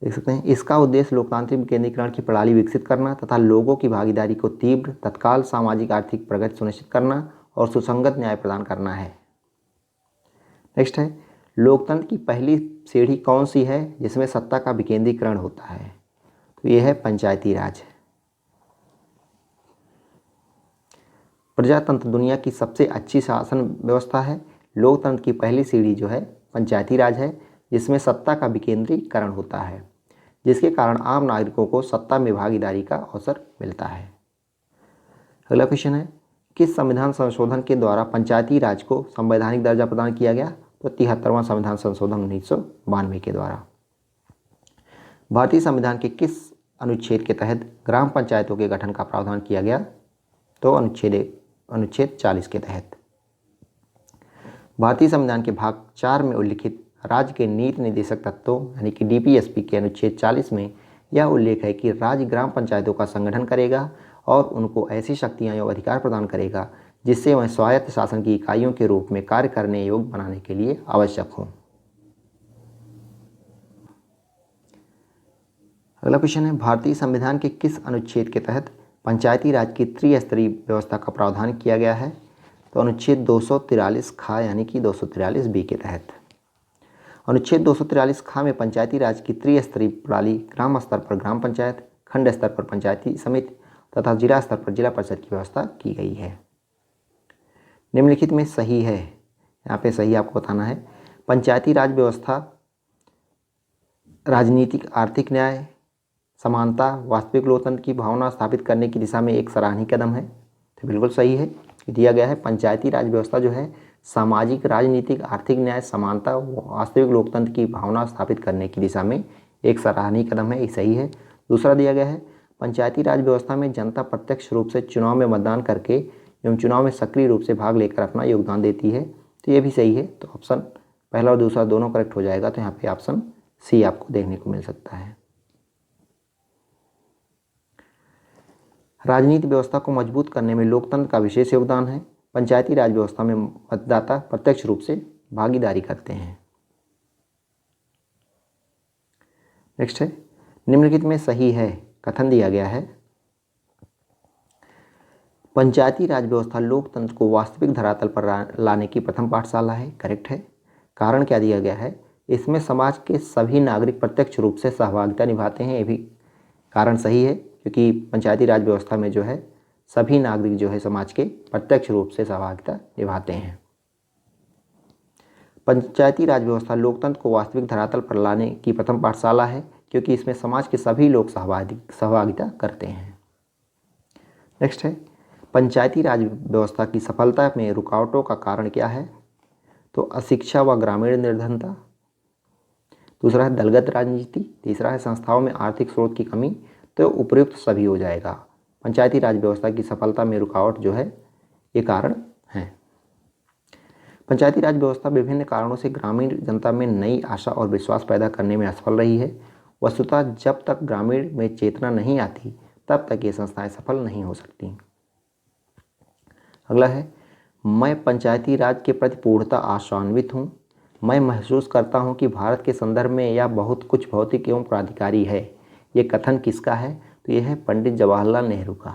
देख सकते हैं इसका उद्देश्य लोकतांत्रिक विकेंद्रीकरण की प्रणाली विकसित करना तथा लोगों की भागीदारी को तीव्र, तत्काल सामाजिक आर्थिक प्रगति सुनिश्चित करना और सुसंगत न्याय प्रदान करना है। नेक्स्ट है लोकतंत्र की पहली सीढ़ी कौन सी है जिसमें सत्ता का विकेंद्रीकरण होता है। तो यह है पंचायती राज। प्रजातंत्र दुनिया की सबसे अच्छी शासन व्यवस्था है। लोकतंत्र की पहली सीढ़ी जो है पंचायती राज है जिसमें सत्ता का विकेंद्रीकरण होता है, जिसके कारण आम नागरिकों को सत्ता में भागीदारी का अवसर मिलता है। अगला क्वेश्चन है किस संविधान संशोधन के द्वारा पंचायती राज को संवैधानिक दर्जा प्रदान किया गया। तो 73वां संविधान संशोधन 1992 के द्वारा। भारतीय संविधान के किस अनुच्छेद के तहत ग्राम पंचायतों के गठन का प्रावधान किया गया। तो अनुच्छेद 40 के तहत। भारतीय संविधान के भाग 4 में उल्लिखित राज्य के नीति निर्देशक तत्वों यानी कि डीपीएसपी के अनुच्छेद 40 में यह उल्लेख है कि राज्य ग्राम पंचायतों का संगठन करेगा और उनको ऐसी शक्तियां एवं अधिकार प्रदान करेगा जिससे वह स्वायत्त शासन की इकाइयों के रूप में कार्य करने योग्य बनाने के लिए आवश्यक हों। अगला क्वेश्चन है भारतीय संविधान के किस अनुच्छेद के तहत पंचायती राज की त्रिस्तरीय व्यवस्था का प्रावधान किया गया है। तो अनुच्छेद 243 खा यानी कि 243 बी के तहत। अनुच्छेद 243 खा में पंचायती राज की त्रिस्तरीय प्रणाली ग्राम स्तर पर ग्राम पंचायत, खंड स्तर पर पंचायती समिति तथा जिला स्तर पर जिला परिषद की व्यवस्था की गई है। निम्नलिखित में सही है, यहाँ पे सही आपको बताना है। पंचायती राज व्यवस्था राजनीतिक, आर्थिक न्याय, समानता, वास्तविक लोकतंत्र की भावना स्थापित करने की दिशा में एक सराहनीय कदम है। तो बिल्कुल सही है, दिया गया है पंचायती राज व्यवस्था जो है सामाजिक, राजनीतिक, आर्थिक न्याय, समानता, वास्तविक लोकतंत्र की भावना स्थापित करने की दिशा में एक सराहनीय कदम है, ये सही है। दूसरा दिया गया है पंचायती राज व्यवस्था में जनता प्रत्यक्ष रूप से चुनाव में मतदान करके एवं चुनाव में सक्रिय रूप से भाग लेकर अपना योगदान देती है। तो ये भी सही है। तो ऑप्शन पहला और दूसरा दोनों करेक्ट हो जाएगा। तो यहाँ पे ऑप्शन सी आपको देखने को मिल सकता है। राजनीति व्यवस्था को मजबूत करने में लोकतंत्र का विशेष योगदान है। पंचायती राज व्यवस्था में मतदाता प्रत्यक्ष रूप से भागीदारी करते हैं। नेक्स्ट है, निम्नलिखित में सही है कथन दिया गया है। पंचायती राज व्यवस्था लोकतंत्र को वास्तविक धरातल पर लाने की प्रथम पाठशाला है। करेक्ट है। कारण क्या दिया गया है, इसमें समाज के सभी नागरिक प्रत्यक्ष रूप से सहभागिता निभाते हैं। ये भी कारण सही है, क्योंकि पंचायती राज व्यवस्था में जो है सभी नागरिक जो है समाज के प्रत्यक्ष रूप से सहभागिता निभाते हैं। पंचायती राज व्यवस्था लोकतंत्र को वास्तविक धरातल पर लाने की प्रथम पाठशाला है, क्योंकि इसमें समाज के सभी लोग सहभागिता करते हैं। नेक्स्ट है, पंचायती राज व्यवस्था की सफलता में रुकावटों का कारण क्या है। तो अशिक्षा व ग्रामीण निर्धनता, दूसरा है दलगत राजनीति, तीसरा है संस्थाओं में आर्थिक स्रोत की कमी। तो उपयुक्त सभी हो जाएगा। पंचायती राज व्यवस्था की सफलता में रुकावट जो है ये कारण है। पंचायती राज व्यवस्था विभिन्न कारणों से ग्रामीण जनता में नई आशा और विश्वास पैदा करने में असफल रही है। वस्तुतः जब तक ग्रामीण में चेतना नहीं आती तब तक ये संस्थाएं सफल नहीं हो सकती। अगला है, मैं पंचायती राज के प्रति पूर्णतः आशान्वित हूँ। मैं महसूस करता हूँ कि भारत के संदर्भ में यह बहुत कुछ भौतिक एवं प्राधिकारी है। ये कथन किसका है। तो यह है पंडित जवाहरलाल नेहरू का।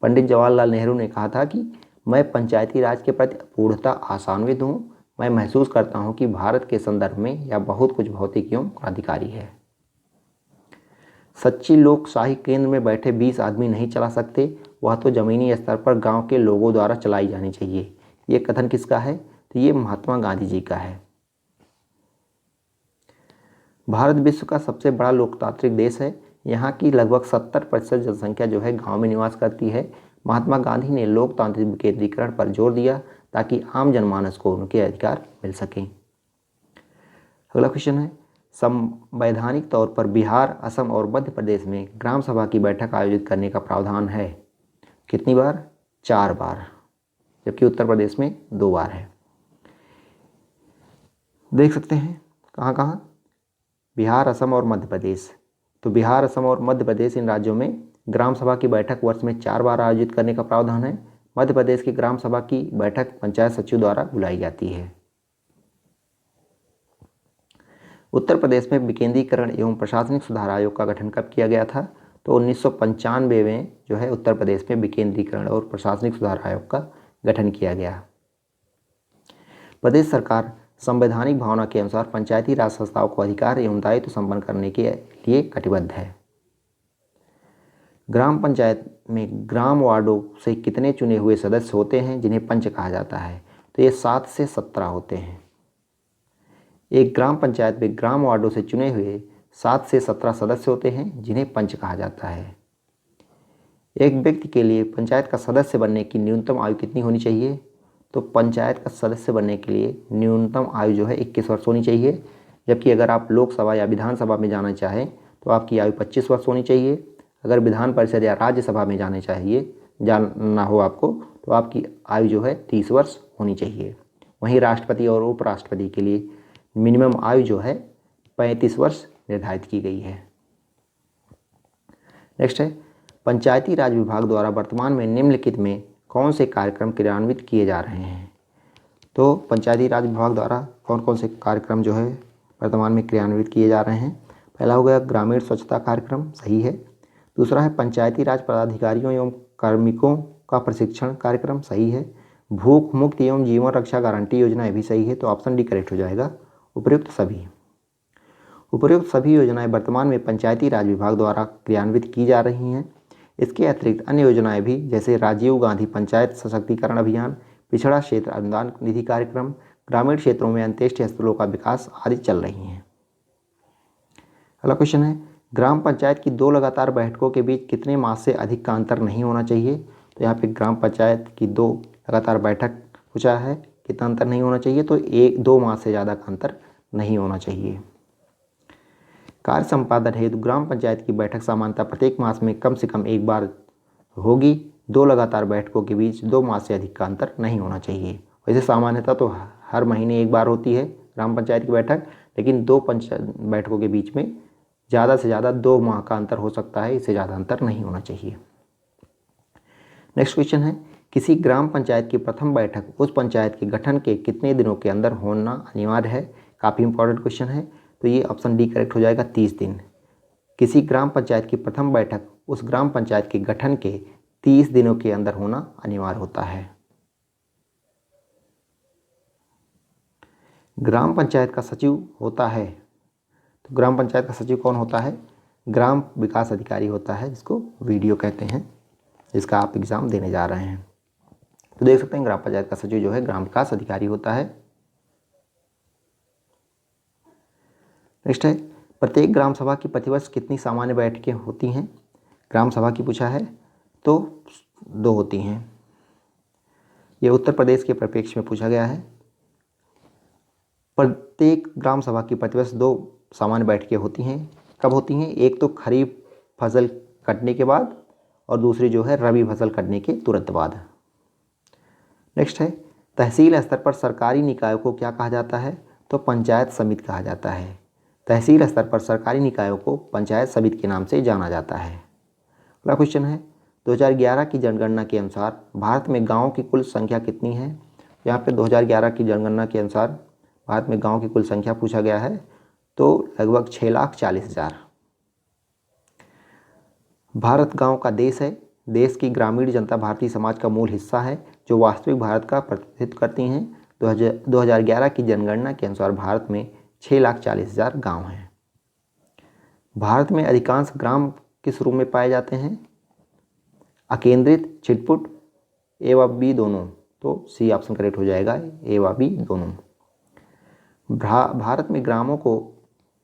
पंडित जवाहरलाल नेहरू ने कहा था कि मैं पंचायती राज के प्रति पूर्णतः आशान्वित हूँ। मैं महसूस करता हूँ कि भारत के संदर्भ में यह बहुत कुछ भौतिक एवं प्राधिकारी है। सच्ची लोकशाही केंद्र में बैठे 20 आदमी नहीं चला सकते, वह तो जमीनी स्तर पर गांव के लोगों द्वारा चलाई जानी चाहिए। ये कथन किसका है। तो ये महात्मा गांधी जी का है। भारत विश्व का सबसे बड़ा लोकतांत्रिक देश है। यहाँ की लगभग 70% जनसंख्या जो है गांव में निवास करती है। महात्मा गांधी ने लोकतांत्रिक विकेंद्रीकरण पर जोर दिया ताकि आम जनमानस को उनके अधिकार मिल सकें। अगला क्वेश्चन है, संवैधानिक तौर पर बिहार, असम और मध्य प्रदेश में ग्राम सभा की बैठक आयोजित करने का प्रावधान है। कितनी बार। 4 बार, जबकि उत्तर प्रदेश में 2 बार है। देख सकते हैं कहाँ कहाँ, बिहार, असम और मध्य प्रदेश। तो बिहार, असम और मध्य प्रदेश इन राज्यों में ग्राम सभा की बैठक वर्ष में 4 बार आयोजित करने का प्रावधान है। मध्य प्रदेश की ग्राम सभा की बैठक पंचायत सचिव द्वारा बुलाई जाती है। उत्तर प्रदेश में विकेंद्रीकरण एवं प्रशासनिक सुधार आयोग का गठन कब किया गया था। तो 1995 में जो है उत्तर प्रदेश में विकेंद्रीकरण और प्रशासनिक सुधार आयोग का गठन किया गया। प्रदेश सरकार संवैधानिक भावना के अनुसार पंचायती राज संस्थाओं को अधिकार एवं दायित्व संपन्न करने के लिए कटिबद्ध है। ग्राम पंचायत में ग्राम वार्डों से कितने चुने हुए सदस्य होते हैं जिन्हें पंच कहा जाता है। तो ये 7 से 17 होते हैं। एक ग्राम पंचायत में ग्राम वार्डों से चुने हुए 7 से 17 सदस्य होते हैं जिन्हें पंच कहा जाता है। एक व्यक्ति के लिए पंचायत का सदस्य बनने की न्यूनतम आयु कितनी होनी चाहिए। तो पंचायत का सदस्य बनने के लिए न्यूनतम आयु जो है 21 वर्ष होनी चाहिए, जबकि अगर आप लोकसभा या विधानसभा में जाना चाहें तो आपकी आयु 25 वर्ष होनी चाहिए। अगर विधान परिषद या राज्यसभा में जाना हो आपको तो आपकी आयु जो है 30 वर्ष होनी चाहिए। वहीं राष्ट्रपति और उपराष्ट्रपति के लिए मिनिमम आयु जो है 35 वर्ष निर्धारित की गई है। नेक्स्ट है, पंचायती राज विभाग द्वारा वर्तमान में निम्नलिखित में कौन से कार्यक्रम क्रियान्वित किए जा रहे हैं। तो पंचायती राज विभाग द्वारा कौन कौन से कार्यक्रम जो है वर्तमान में क्रियान्वित किए जा रहे हैं। पहला हो गया ग्रामीण स्वच्छता कार्यक्रम, सही है। दूसरा है पंचायती राज पदाधिकारियों एवं कार्मिकों का प्रशिक्षण कार्यक्रम, सही है। भूख मुक्त एवं जीवन रक्षा गारंटी योजना भी सही है। तो ऑप्शन डी करेक्ट हो जाएगा। उपयुक्त सभी योजनाएं वर्तमान में पंचायती राज विभाग द्वारा क्रियान्वित की जा रही हैं। इसके अतिरिक्त अन्य योजनाएं भी, जैसे राजीव गांधी पंचायत सशक्तिकरण अभियान, पिछड़ा क्षेत्र अनुदान निधि कार्यक्रम, ग्रामीण क्षेत्रों में अंत्येष्टि स्थलों का विकास आदि चल रही हैं। अगला क्वेश्चन है, ग्राम पंचायत की 2 लगातार बैठकों के बीच कितने मास से अधिक का अंतर नहीं होना चाहिए। तो यहाँ पे ग्राम पंचायत की 2 लगातार बैठक पूछा है, कितना अंतर नहीं होना चाहिए, तो 1-2 मास से ज़्यादा का अंतर नहीं होना चाहिए। कार्य संपादन हेतु ग्राम पंचायत की बैठक सामान्यतः प्रत्येक मास में कम से कम एक बार होगी। 2 लगातार बैठकों के बीच 2 मास से अधिक का अंतर नहीं होना चाहिए। वैसे सामान्यतः तो हर महीने एक बार होती है ग्राम पंचायत की बैठक, लेकिन 2 बैठकों के बीच में ज़्यादा से ज़्यादा 2 माह का अंतर हो सकता है, इससे ज़्यादा अंतर नहीं होना चाहिए। नेक्स्ट क्वेश्चन है, किसी ग्राम पंचायत की प्रथम बैठक उस पंचायत के गठन के कितने दिनों के अंदर होना अनिवार्य है। काफ़ी इंपॉर्टेंट क्वेश्चन है, तो ये ऑप्शन डी करेक्ट हो जाएगा, 30 दिन। किसी ग्राम पंचायत की प्रथम बैठक उस ग्राम पंचायत के गठन के 30 दिनों के अंदर होना अनिवार्य होता है। ग्राम पंचायत का सचिव होता है, तो ग्राम पंचायत का सचिव कौन होता है, ग्राम विकास अधिकारी होता है, जिसको वीडियो कहते हैं, जिसका आप एग्ज़ाम देने जा रहे हैं। तो देख सकते हैं ग्राम पंचायत का सचिव जो है ग्राम विकास अधिकारी होता है। नेक्स्ट है, प्रत्येक ग्राम सभा की प्रतिवर्ष कितनी सामान्य बैठकें होती हैं। ग्राम सभा की पूछा है, तो 2 होती हैं। ये उत्तर प्रदेश के परिप्रेक्ष्य में पूछा गया है। प्रत्येक ग्राम सभा की प्रतिवर्ष 2 सामान्य बैठकें होती हैं। कब होती हैं, एक तो खरीफ फसल कटने के बाद और दूसरी जो है रबी फसल कटने के तुरंत बाद। नेक्स्ट है, तहसील स्तर पर सरकारी निकायों को क्या कहा जाता है, तो पंचायत समिति कहा जाता है। तहसील स्तर पर सरकारी निकायों को पंचायत समिति के नाम से जाना जाता है। अगला क्वेश्चन है, 2011 की जनगणना के अनुसार भारत में गाँवों की कुल संख्या कितनी है। यहाँ पे 2011 की जनगणना के अनुसार भारत में गाँव की कुल संख्या पूछा गया है, तो लगभग 6,40,000। भारत गांव का देश है। देश की ग्रामीण जनता भारतीय समाज का मूल हिस्सा है, जो वास्तविक भारत का प्रतिनिधित्व करती हैं। 2011 की जनगणना के अनुसार भारत में 6,40,000 गांव हैं। भारत में अधिकांश ग्राम किस रूप में पाए जाते हैं, अकेंद्रित, छिटपुट, ए व बी दोनों, तो सी ऑप्शन करेक्ट हो जाएगा, ए व बी दोनों। भारत में ग्रामों को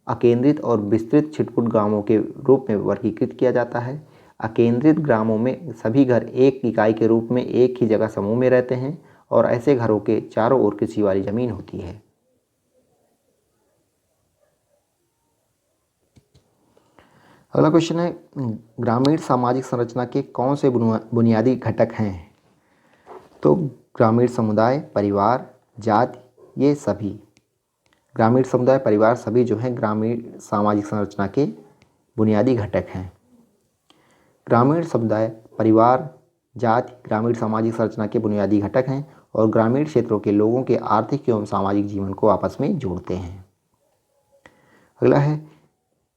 अकेंद्रित और विस्तृत छिटपुट ग्रामों के रूप में वर्गीकृत किया जाता है। अकेंद्रित ग्रामों में सभी घर एक इकाई के रूप में एक ही जगह समूह में रहते हैं और ऐसे घरों के चारों ओर कृषि वाली जमीन होती है। अगला क्वेश्चन है, ग्रामीण सामाजिक संरचना के कौन से बुनियादी घटक हैं। तो ग्रामीण समुदाय, परिवार, जाति, ये सभी ग्रामीण समुदाय, परिवार सभी जो हैं ग्रामीण सामाजिक संरचना के बुनियादी घटक हैं। ग्रामीण समुदाय, परिवार, जाति ग्रामीण सामाजिक संरचना के बुनियादी घटक हैं और ग्रामीण क्षेत्रों के लोगों के आर्थिक एवं सामाजिक जीवन को आपस में जोड़ते हैं। अगला है,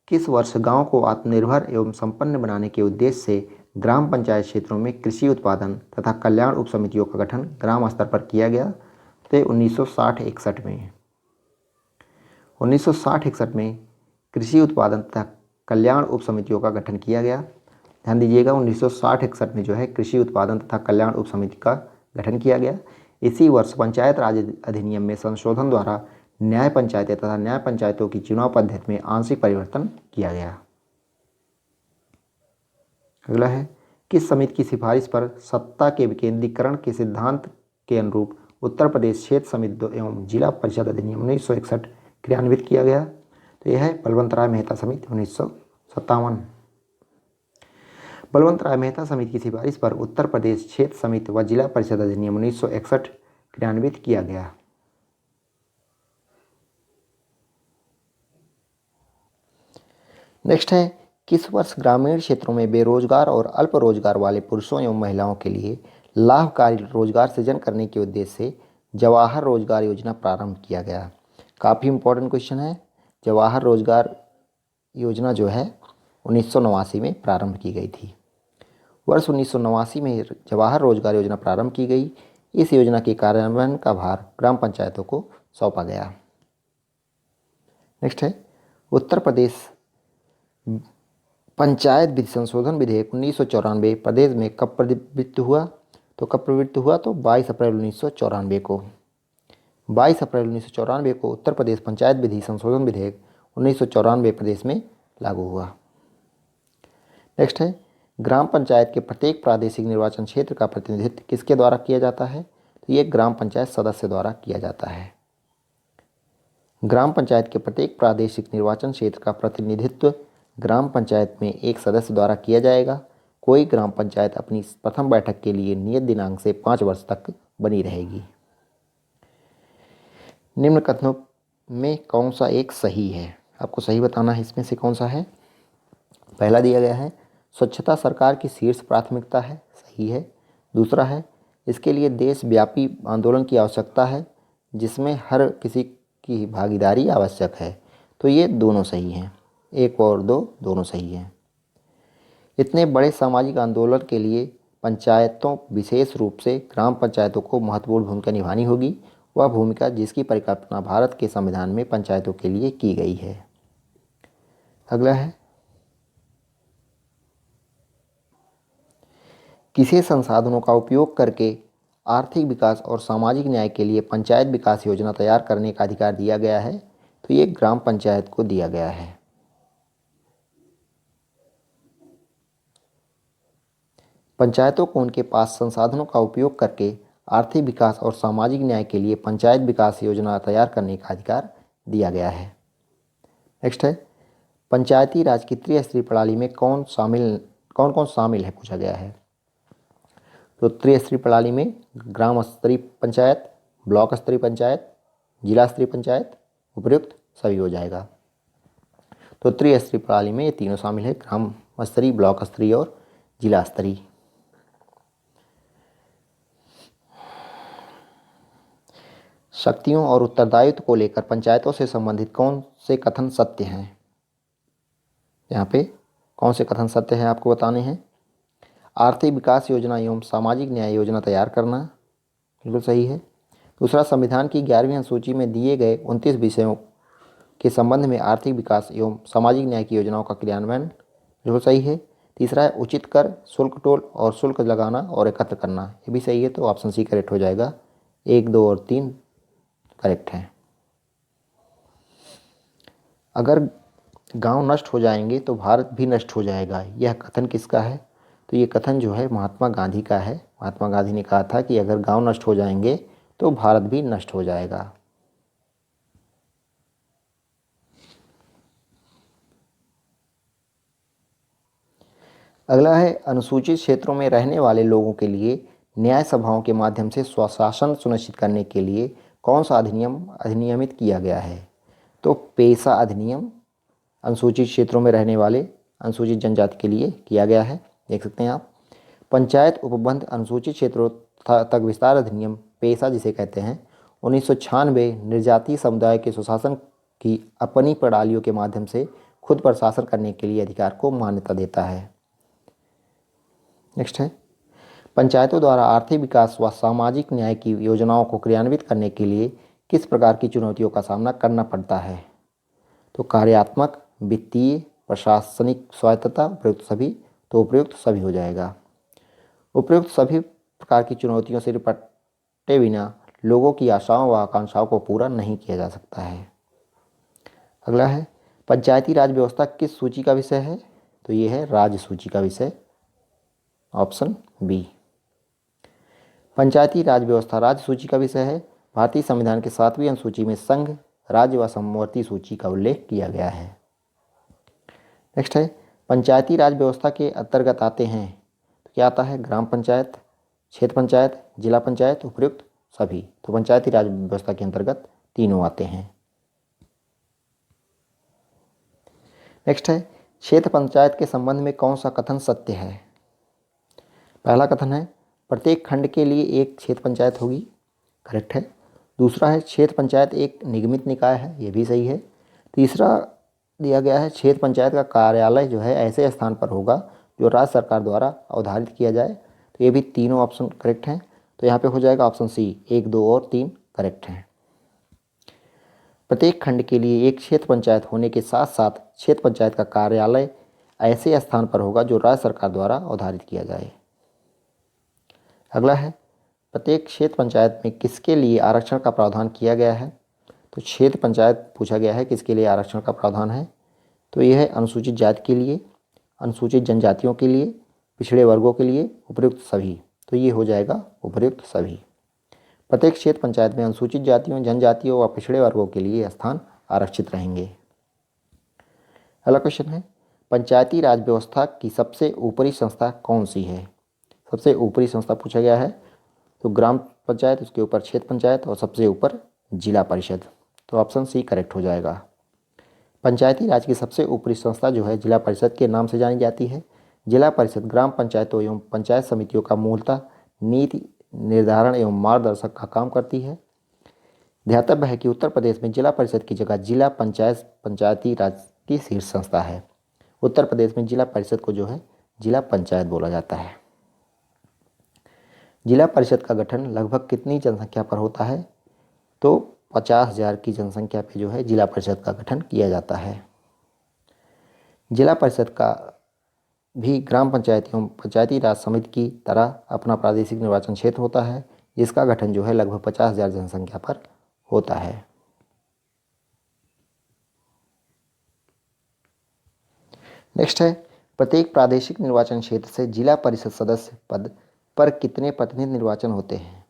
किस वर्ष गांव को आत्मनिर्भर एवं संपन्न बनाने के उद्देश्य से ग्राम पंचायत क्षेत्रों में कृषि उत्पादन तथा कल्याण उप समितियों का गठन ग्राम स्तर पर किया गया। तो 1960-61 में 1960-61 में कृषि उत्पादन तथा कल्याण उप समितियों का गठन किया गया। ध्यान दीजिएगा, 1960-61 में जो है कृषि उत्पादन तथा कल्याण उप समिति का गठन किया गया। इसी वर्ष पंचायत राज अधिनियम में संशोधन द्वारा न्याय पंचायतें तथा न्याय पंचायतों की चुनाव पद्धति में आंशिक परिवर्तन किया गया। अगला है, किस समिति की सिफारिश पर सत्ता के विकेंद्रीकरण के सिद्धांत के अनुरूप उत्तर प्रदेश क्षेत्र समिति एवं जिला परिषद अधिनियम 1961 क्रियान्वित किया गया। तो यह है बलवंत राय मेहता समिति 1957। बलवंत राय मेहता समिति की सिफारिश पर उत्तर प्रदेश क्षेत्र समिति व जिला परिषद अधिनियम 1961 क्रियान्वित किया गया। नेक्स्ट है, किस वर्ष ग्रामीण क्षेत्रों में बेरोजगार और अल्प रोजगार वाले पुरुषों एवं महिलाओं के लिए लाभकारी रोजगार सृजन करने के उद्देश्य से जवाहर रोजगार योजना प्रारंभ किया गया। काफ़ी इंपॉर्टेंट क्वेश्चन है। जवाहर रोजगार योजना जो है 1989 में प्रारंभ की गई थी। वर्ष 1989 में जवाहर रोजगार योजना प्रारंभ की गई। इस योजना के कार्यान्वयन का भार ग्राम पंचायतों को सौंपा गया। नेक्स्ट है, उत्तर प्रदेश पंचायत विधि संशोधन विधेयक 1994 प्रदेश में कब प्रवृत्त हुआ। तो कब प्रवृत्त हुआ? तो 22 अप्रैल 1994 को। 22 अप्रैल 1994 को उत्तर प्रदेश पंचायत विधि संशोधन विधेयक 1994 प्रदेश में लागू हुआ। नेक्स्ट है, ग्राम पंचायत के प्रत्येक प्रादेशिक निर्वाचन क्षेत्र का प्रतिनिधित्व किसके द्वारा किया जाता है? तो ये ग्राम पंचायत सदस्य द्वारा किया जाता है। ग्राम पंचायत के प्रत्येक प्रादेशिक निर्वाचन क्षेत्र का प्रतिनिधित्व ग्राम पंचायत में एक सदस्य द्वारा किया जाएगा। कोई ग्राम पंचायत अपनी प्रथम बैठक के लिए नियत दिनांक से 5 वर्ष तक बनी रहेगी। निम्न कथनों में कौन सा एक सही है? आपको सही बताना है इसमें से कौन सा है। पहला दिया गया है, स्वच्छता सरकार की शीर्ष प्राथमिकता है, सही है। दूसरा है, इसके लिए देशव्यापी आंदोलन की आवश्यकता है जिसमें हर किसी की भागीदारी आवश्यक है, तो ये दोनों सही हैं। 1 और 2 दोनों सही हैं। इतने बड़े सामाजिक आंदोलन के लिए पंचायतों, विशेष रूप से ग्राम पंचायतों को महत्वपूर्ण भूमिका निभानी होगी, वह भूमिका जिसकी परिकल्पना भारत के संविधान में पंचायतों के लिए की गई है। अगला है, किसे संसाधनों का उपयोग करके आर्थिक विकास और सामाजिक न्याय के लिए पंचायत विकास योजना तैयार करने का अधिकार दिया गया है? तो ये ग्राम पंचायत को दिया गया है। पंचायतों को उनके पास संसाधनों का उपयोग करके आर्थिक विकास और सामाजिक न्याय के लिए पंचायत विकास योजना तैयार करने का अधिकार दिया गया है। नेक्स्ट है, पंचायती राज की त्रिस्तरीय प्रणाली में कौन कौन शामिल है, पूछा गया है। तो त्रिस्तरीय प्रणाली में ग्राम स्तरीय पंचायत, ब्लॉक स्तरीय पंचायत, जिला स्तरीय पंचायत, उपयुक्त सभी हो जाएगा। तो त्रिस्तरीय प्रणाली में ये तीनों शामिल है, ग्राम स्तरीय, ब्लॉक स्तरीय और जिला स्तरीय। शक्तियों और उत्तरदायित्व को लेकर पंचायतों से संबंधित कौन से कथन सत्य हैं? यहाँ पे कौन से कथन सत्य हैं आपको बताने हैं। आर्थिक विकास योजना एवं सामाजिक न्याय योजना तैयार करना, बिल्कुल सही है। दूसरा, संविधान की 11वीं अनुसूची में दिए गए 29 विषयों के संबंध में आर्थिक विकास एवं सामाजिक न्याय की योजनाओं का क्रियान्वयन, बिल्कुल सही है। तीसरा है, उचित कर, शुल्क टोल और शुल्क लगाना और एकत्र करना, ये भी सही है। तो ऑप्शन सी करेक्ट हो जाएगा। 1, 2 और 3 करेक्ट हैं। अगर गांव नष्ट हो जाएंगे तो भारत भी नष्ट हो जाएगा, यह कथन किसका है? तो ये कथन जो है महात्मा गांधी का है। महात्मा गांधी ने कहा था कि अगर गांव नष्ट हो जाएंगे तो भारत भी नष्ट हो जाएगा। अगला है, अनुसूचित क्षेत्रों में रहने वाले लोगों के लिए न्याय सभाओं के माध्यम से स्वशासन सुनिश्चित करने के लिए कौन सा अधिनियम अधिनियमित किया गया है? तो पेशा अधिनियम अनुसूचित क्षेत्रों में रहने वाले अनुसूचित जनजाति के लिए किया गया है, देख सकते हैं आप। पंचायत उपबंध अनुसूचित क्षेत्रों तक विस्तार अधिनियम, पेशा जिसे कहते हैं, 1996 निर्याती समुदाय के स्वशासन की अपनी प्रणालियों के माध्यम से खुद पर शासन करने के लिए अधिकार को मान्यता देता है। नेक्स्ट है, पंचायतों द्वारा आर्थिक विकास व सामाजिक न्याय की योजनाओं को क्रियान्वित करने के लिए किस प्रकार की चुनौतियों का सामना करना पड़ता है? तो कार्यात्मक, वित्तीय, प्रशासनिक स्वायत्तता, उपयुक्त सभी। तो उपयुक्त सभी हो जाएगा। उपयुक्त सभी प्रकार की चुनौतियों से निपटे बिना लोगों की आशाओं व आकांक्षाओं को पूरा नहीं किया जा सकता है। अगला है, पंचायती राज व्यवस्था किस सूची का विषय है? तो ये है राज्य सूची का विषय, ऑप्शन बी। पंचायती राज व्यवस्था राज्य सूची का विषय है। भारतीय संविधान के 7वीं अनुसूची में संघ, राज्य व समवर्ती सूची का उल्लेख किया गया है। नेक्स्ट है, पंचायती राज व्यवस्था के अंतर्गत आते हैं, तो क्या आता है? ग्राम पंचायत, क्षेत्र पंचायत, जिला पंचायत, उपयुक्त सभी। तो पंचायती राज व्यवस्था के अंतर्गत तीनों आते हैं। नेक्स्ट है, क्षेत्र पंचायत के संबंध में कौन सा कथन सत्य है? पहला कथन है, प्रत्येक खंड के लिए एक क्षेत्र पंचायत होगी, करेक्ट है। दूसरा है, क्षेत्र पंचायत एक निगमित निकाय है, ये भी सही है। तीसरा दिया गया है, क्षेत्र पंचायत का कार्यालय जो है ऐसे स्थान पर होगा जो राज्य सरकार द्वारा अवधारित किया जाए, तो ये भी तीनों ऑप्शन करेक्ट हैं। तो यहाँ पे हो जाएगा ऑप्शन सी, 1, 2 और 3 करेक्ट हैं। प्रत्येक खंड के लिए एक क्षेत्र पंचायत होने के साथ साथ क्षेत्र पंचायत का कार्यालय ऐसे स्थान पर होगा जो राज्य सरकार द्वारा अवधारित किया जाए। अगला है प्रत्येक क्षेत्र पंचायत में किसके लिए आरक्षण का प्रावधान किया गया है। तो क्षेत्र पंचायत पूछा गया है किसके लिए आरक्षण का प्रावधान है। तो यह है अनुसूचित जाति के लिए, अनुसूचित जनजातियों के लिए, पिछड़े वर्गों के लिए, उपयुक्त सभी। तो ये हो जाएगा उपयुक्त सभी। प्रत्येक क्षेत्र पंचायत में अनुसूचित जातियों, जनजातियों व पिछड़े वर्गों के लिए स्थान आरक्षित रहेंगे। अगला क्वेश्चन है पंचायती राज व्यवस्था की सबसे ऊपरी संस्था कौन सी है। सबसे ऊपरी संस्था पूछा गया है तो ग्राम पंचायत, उसके ऊपर क्षेत्र पंचायत और सबसे ऊपर जिला परिषद। तो ऑप्शन सी करेक्ट हो जाएगा। पंचायती राज की सबसे ऊपरी संस्था जो है जिला परिषद के नाम से जानी जाती है। जिला परिषद ग्राम पंचायतों एवं पंचायत समितियों का मूलतः नीति निर्धारण एवं मार्गदर्शक का काम करती है। ध्यातव्य है कि उत्तर प्रदेश में जिला परिषद की जगह जिला पंचायत पंचायती राज की शीर्ष संस्था है। उत्तर प्रदेश में जिला परिषद को जो है जिला पंचायत बोला जाता है। जिला परिषद का गठन लगभग कितनी जनसंख्या पर होता है। तो 50,000 की जनसंख्या पे जो है जिला परिषद का गठन किया जाता है। जिला परिषद का भी ग्राम पंचायत एवं पंचायती राज समिति की तरह अपना प्रादेशिक निर्वाचन क्षेत्र होता है, जिसका गठन जो है लगभग 50,000 जनसंख्या पर होता है। नेक्स्ट है प्रत्येक प्रादेशिक निर्वाचन क्षेत्र से जिला परिषद सदस्य पद पर कितने प्रतिनिधि निर्वाचन होते हैं।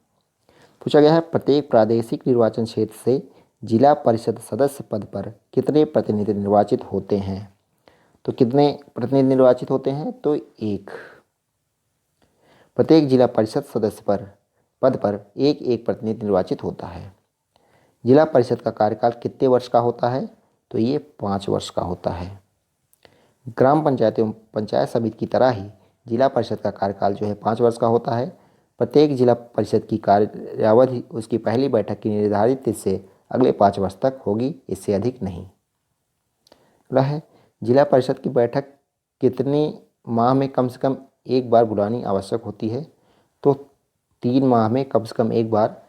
पूछा गया है प्रत्येक प्रादेशिक निर्वाचन क्षेत्र से जिला परिषद सदस्य पद पर कितने प्रतिनिधि निर्वाचित होते हैं। तो कितने प्रतिनिधि निर्वाचित होते हैं। तो एक। प्रत्येक जिला परिषद सदस्य पद पर एक एक प्रतिनिधि निर्वाचित होता है। जिला परिषद का कार्यकाल कितने वर्ष का होता है। तो ये 5 वर्ष का होता है। ग्राम पंचायत एवं पंचायत समिति की तरह ही जिला परिषद का कार्यकाल जो है 5 वर्ष का होता है। प्रत्येक जिला परिषद की कार्यावधि उसकी पहली बैठक की निर्धारित तिथि से अगले 5 वर्ष तक होगी, इससे अधिक नहीं। अगला है जिला परिषद की बैठक कितने माह में कम से कम एक बार बुलानी आवश्यक होती है। तो 3 माह में कम से कम एक बार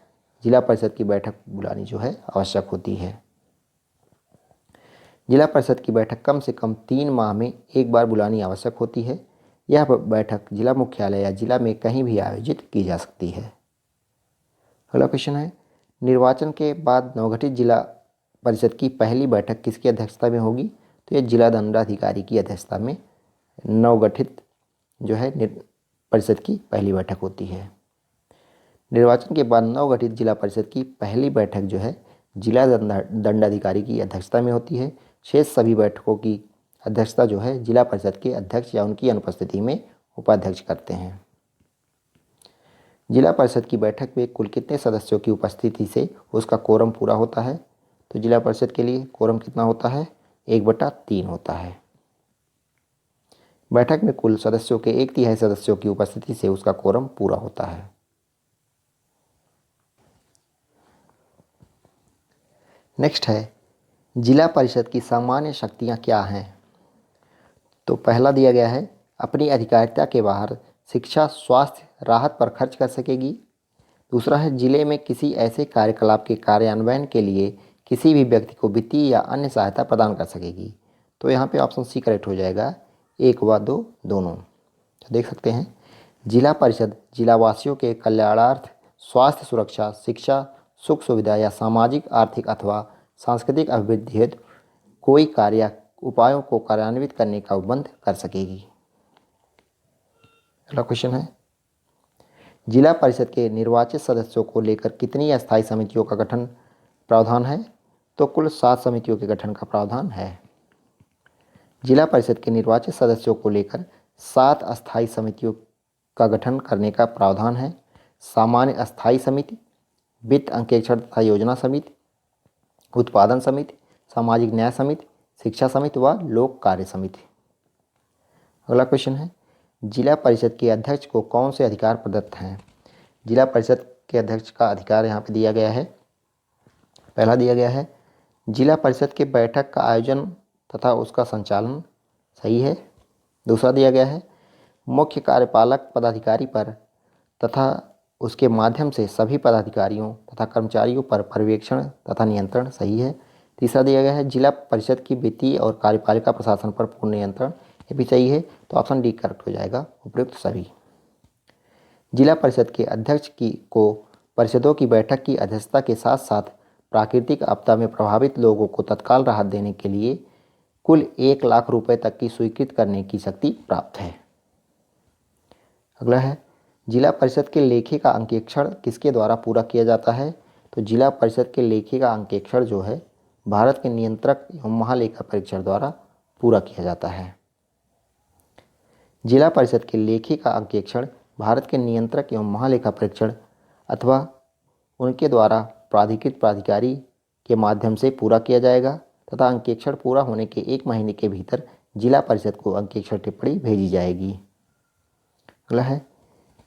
जिला परिषद की बैठक बुलानी जो है आवश्यक होती है। जिला परिषद की बैठक कम से कम 3 माह में एक बार बुलानी आवश्यक होती है। यह बैठक जिला मुख्यालय या जिला में कहीं भी आयोजित की जा सकती है। अगला क्वेश्चन है निर्वाचन के बाद नवगठित जिला परिषद की पहली बैठक किसकी अध्यक्षता में होगी। तो यह जिला दंडाधिकारी की अध्यक्षता में नवगठित जो है परिषद की पहली बैठक होती है। निर्वाचन के बाद नवगठित जिला परिषद की पहली बैठक जो है जिला दंडाधिकारी की अध्यक्षता में होती है। शेष सभी बैठकों की अध्यक्षता जो है जिला परिषद के अध्यक्ष या उनकी अनुपस्थिति में उपाध्यक्ष करते हैं। जिला परिषद की बैठक में कुल कितने सदस्यों की उपस्थिति से उसका कोरम पूरा होता है। तो जिला परिषद के लिए कोरम कितना होता है 1/3 होता है। बैठक में कुल सदस्यों के 1/3 सदस्यों की उपस्थिति से उसका कोरम पूरा होता है। नेक्स्ट है जिला परिषद की सामान्य शक्तियां क्या हैं। तो पहला दिया गया है अपनी अधिकारिता के बाहर शिक्षा, स्वास्थ्य, राहत पर खर्च कर सकेगी। दूसरा है जिले में किसी ऐसे कार्यकलाप के कार्यान्वयन के लिए किसी भी व्यक्ति को वित्तीय या अन्य सहायता प्रदान कर सकेगी। तो यहाँ पे ऑप्शन सी करेक्ट हो जाएगा, 1 व 2 दोनों। तो देख सकते हैं जिला परिषद जिलावासियों के कल्याणार्थ स्वास्थ्य, सुरक्षा, शिक्षा, सुख सुविधा या सामाजिक, आर्थिक अथवा सांस्कृतिक अभिवृद्धि हेतु कोई कार्य उपायों को कार्यान्वित करने का उपबंध कर सकेगी। अगला क्वेश्चन है जिला परिषद के निर्वाचित सदस्यों को लेकर कितनी अस्थायी समितियों का गठन प्रावधान है। तो कुल 7 समितियों के गठन का प्रावधान है। जिला परिषद के निर्वाचित सदस्यों को लेकर 7 अस्थायी समितियों का गठन करने का प्रावधान है। सामान्य अस्थायी समिति, वित्त अंकेक्षण तथा योजना समिति, उत्पादन समिति, सामाजिक न्याय समिति, शिक्षा समिति व लोक कार्य समिति। अगला क्वेश्चन है जिला परिषद के अध्यक्ष को कौन से अधिकार प्रदत्त हैं। जिला परिषद के अध्यक्ष का अधिकार यहाँ पे दिया गया है। पहला दिया गया है जिला परिषद के बैठक का आयोजन तथा उसका संचालन, सही है। दूसरा दिया गया है मुख्य कार्यपालक पदाधिकारी पर तथा उसके माध्यम से सभी पदाधिकारियों तथा कर्मचारियों पर पर्यवेक्षण तथा नियंत्रण, सही है। तीसरा दिया गया है जिला परिषद की वित्तीय और कार्यपालिका प्रशासन पर पूर्ण नियंत्रण, ये भी सही है। तो ऑप्शन डी करेक्ट हो जाएगा, उपयुक्त सभी। जिला परिषद के अध्यक्ष की को परिषदों की बैठक की अध्यक्षता के साथ साथ प्राकृतिक आपदा में प्रभावित लोगों को तत्काल राहत देने के लिए कुल 1 लाख रुपए तक की स्वीकृत करने की शक्ति प्राप्त है। अगला है, जिला परिषद के लेखे का अंकेक्षण किसके द्वारा पूरा किया जाता है? तो जिला परिषद के लेखे का अंकेक्षण जो है भारत के नियंत्रक एवं महालेखा परीक्षक द्वारा पूरा किया जाता है। जिला परिषद के लेखे का अंकेक्षण भारत के नियंत्रक एवं महालेखा परीक्षण अथवा उनके द्वारा प्राधिकृत प्राधिकारी के माध्यम से पूरा किया जाएगा तथा अंकेक्षण पूरा होने के 1 महीने के भीतर जिला परिषद को अंकेक्षण टिप्पणी भेजी जाएगी। अगला है,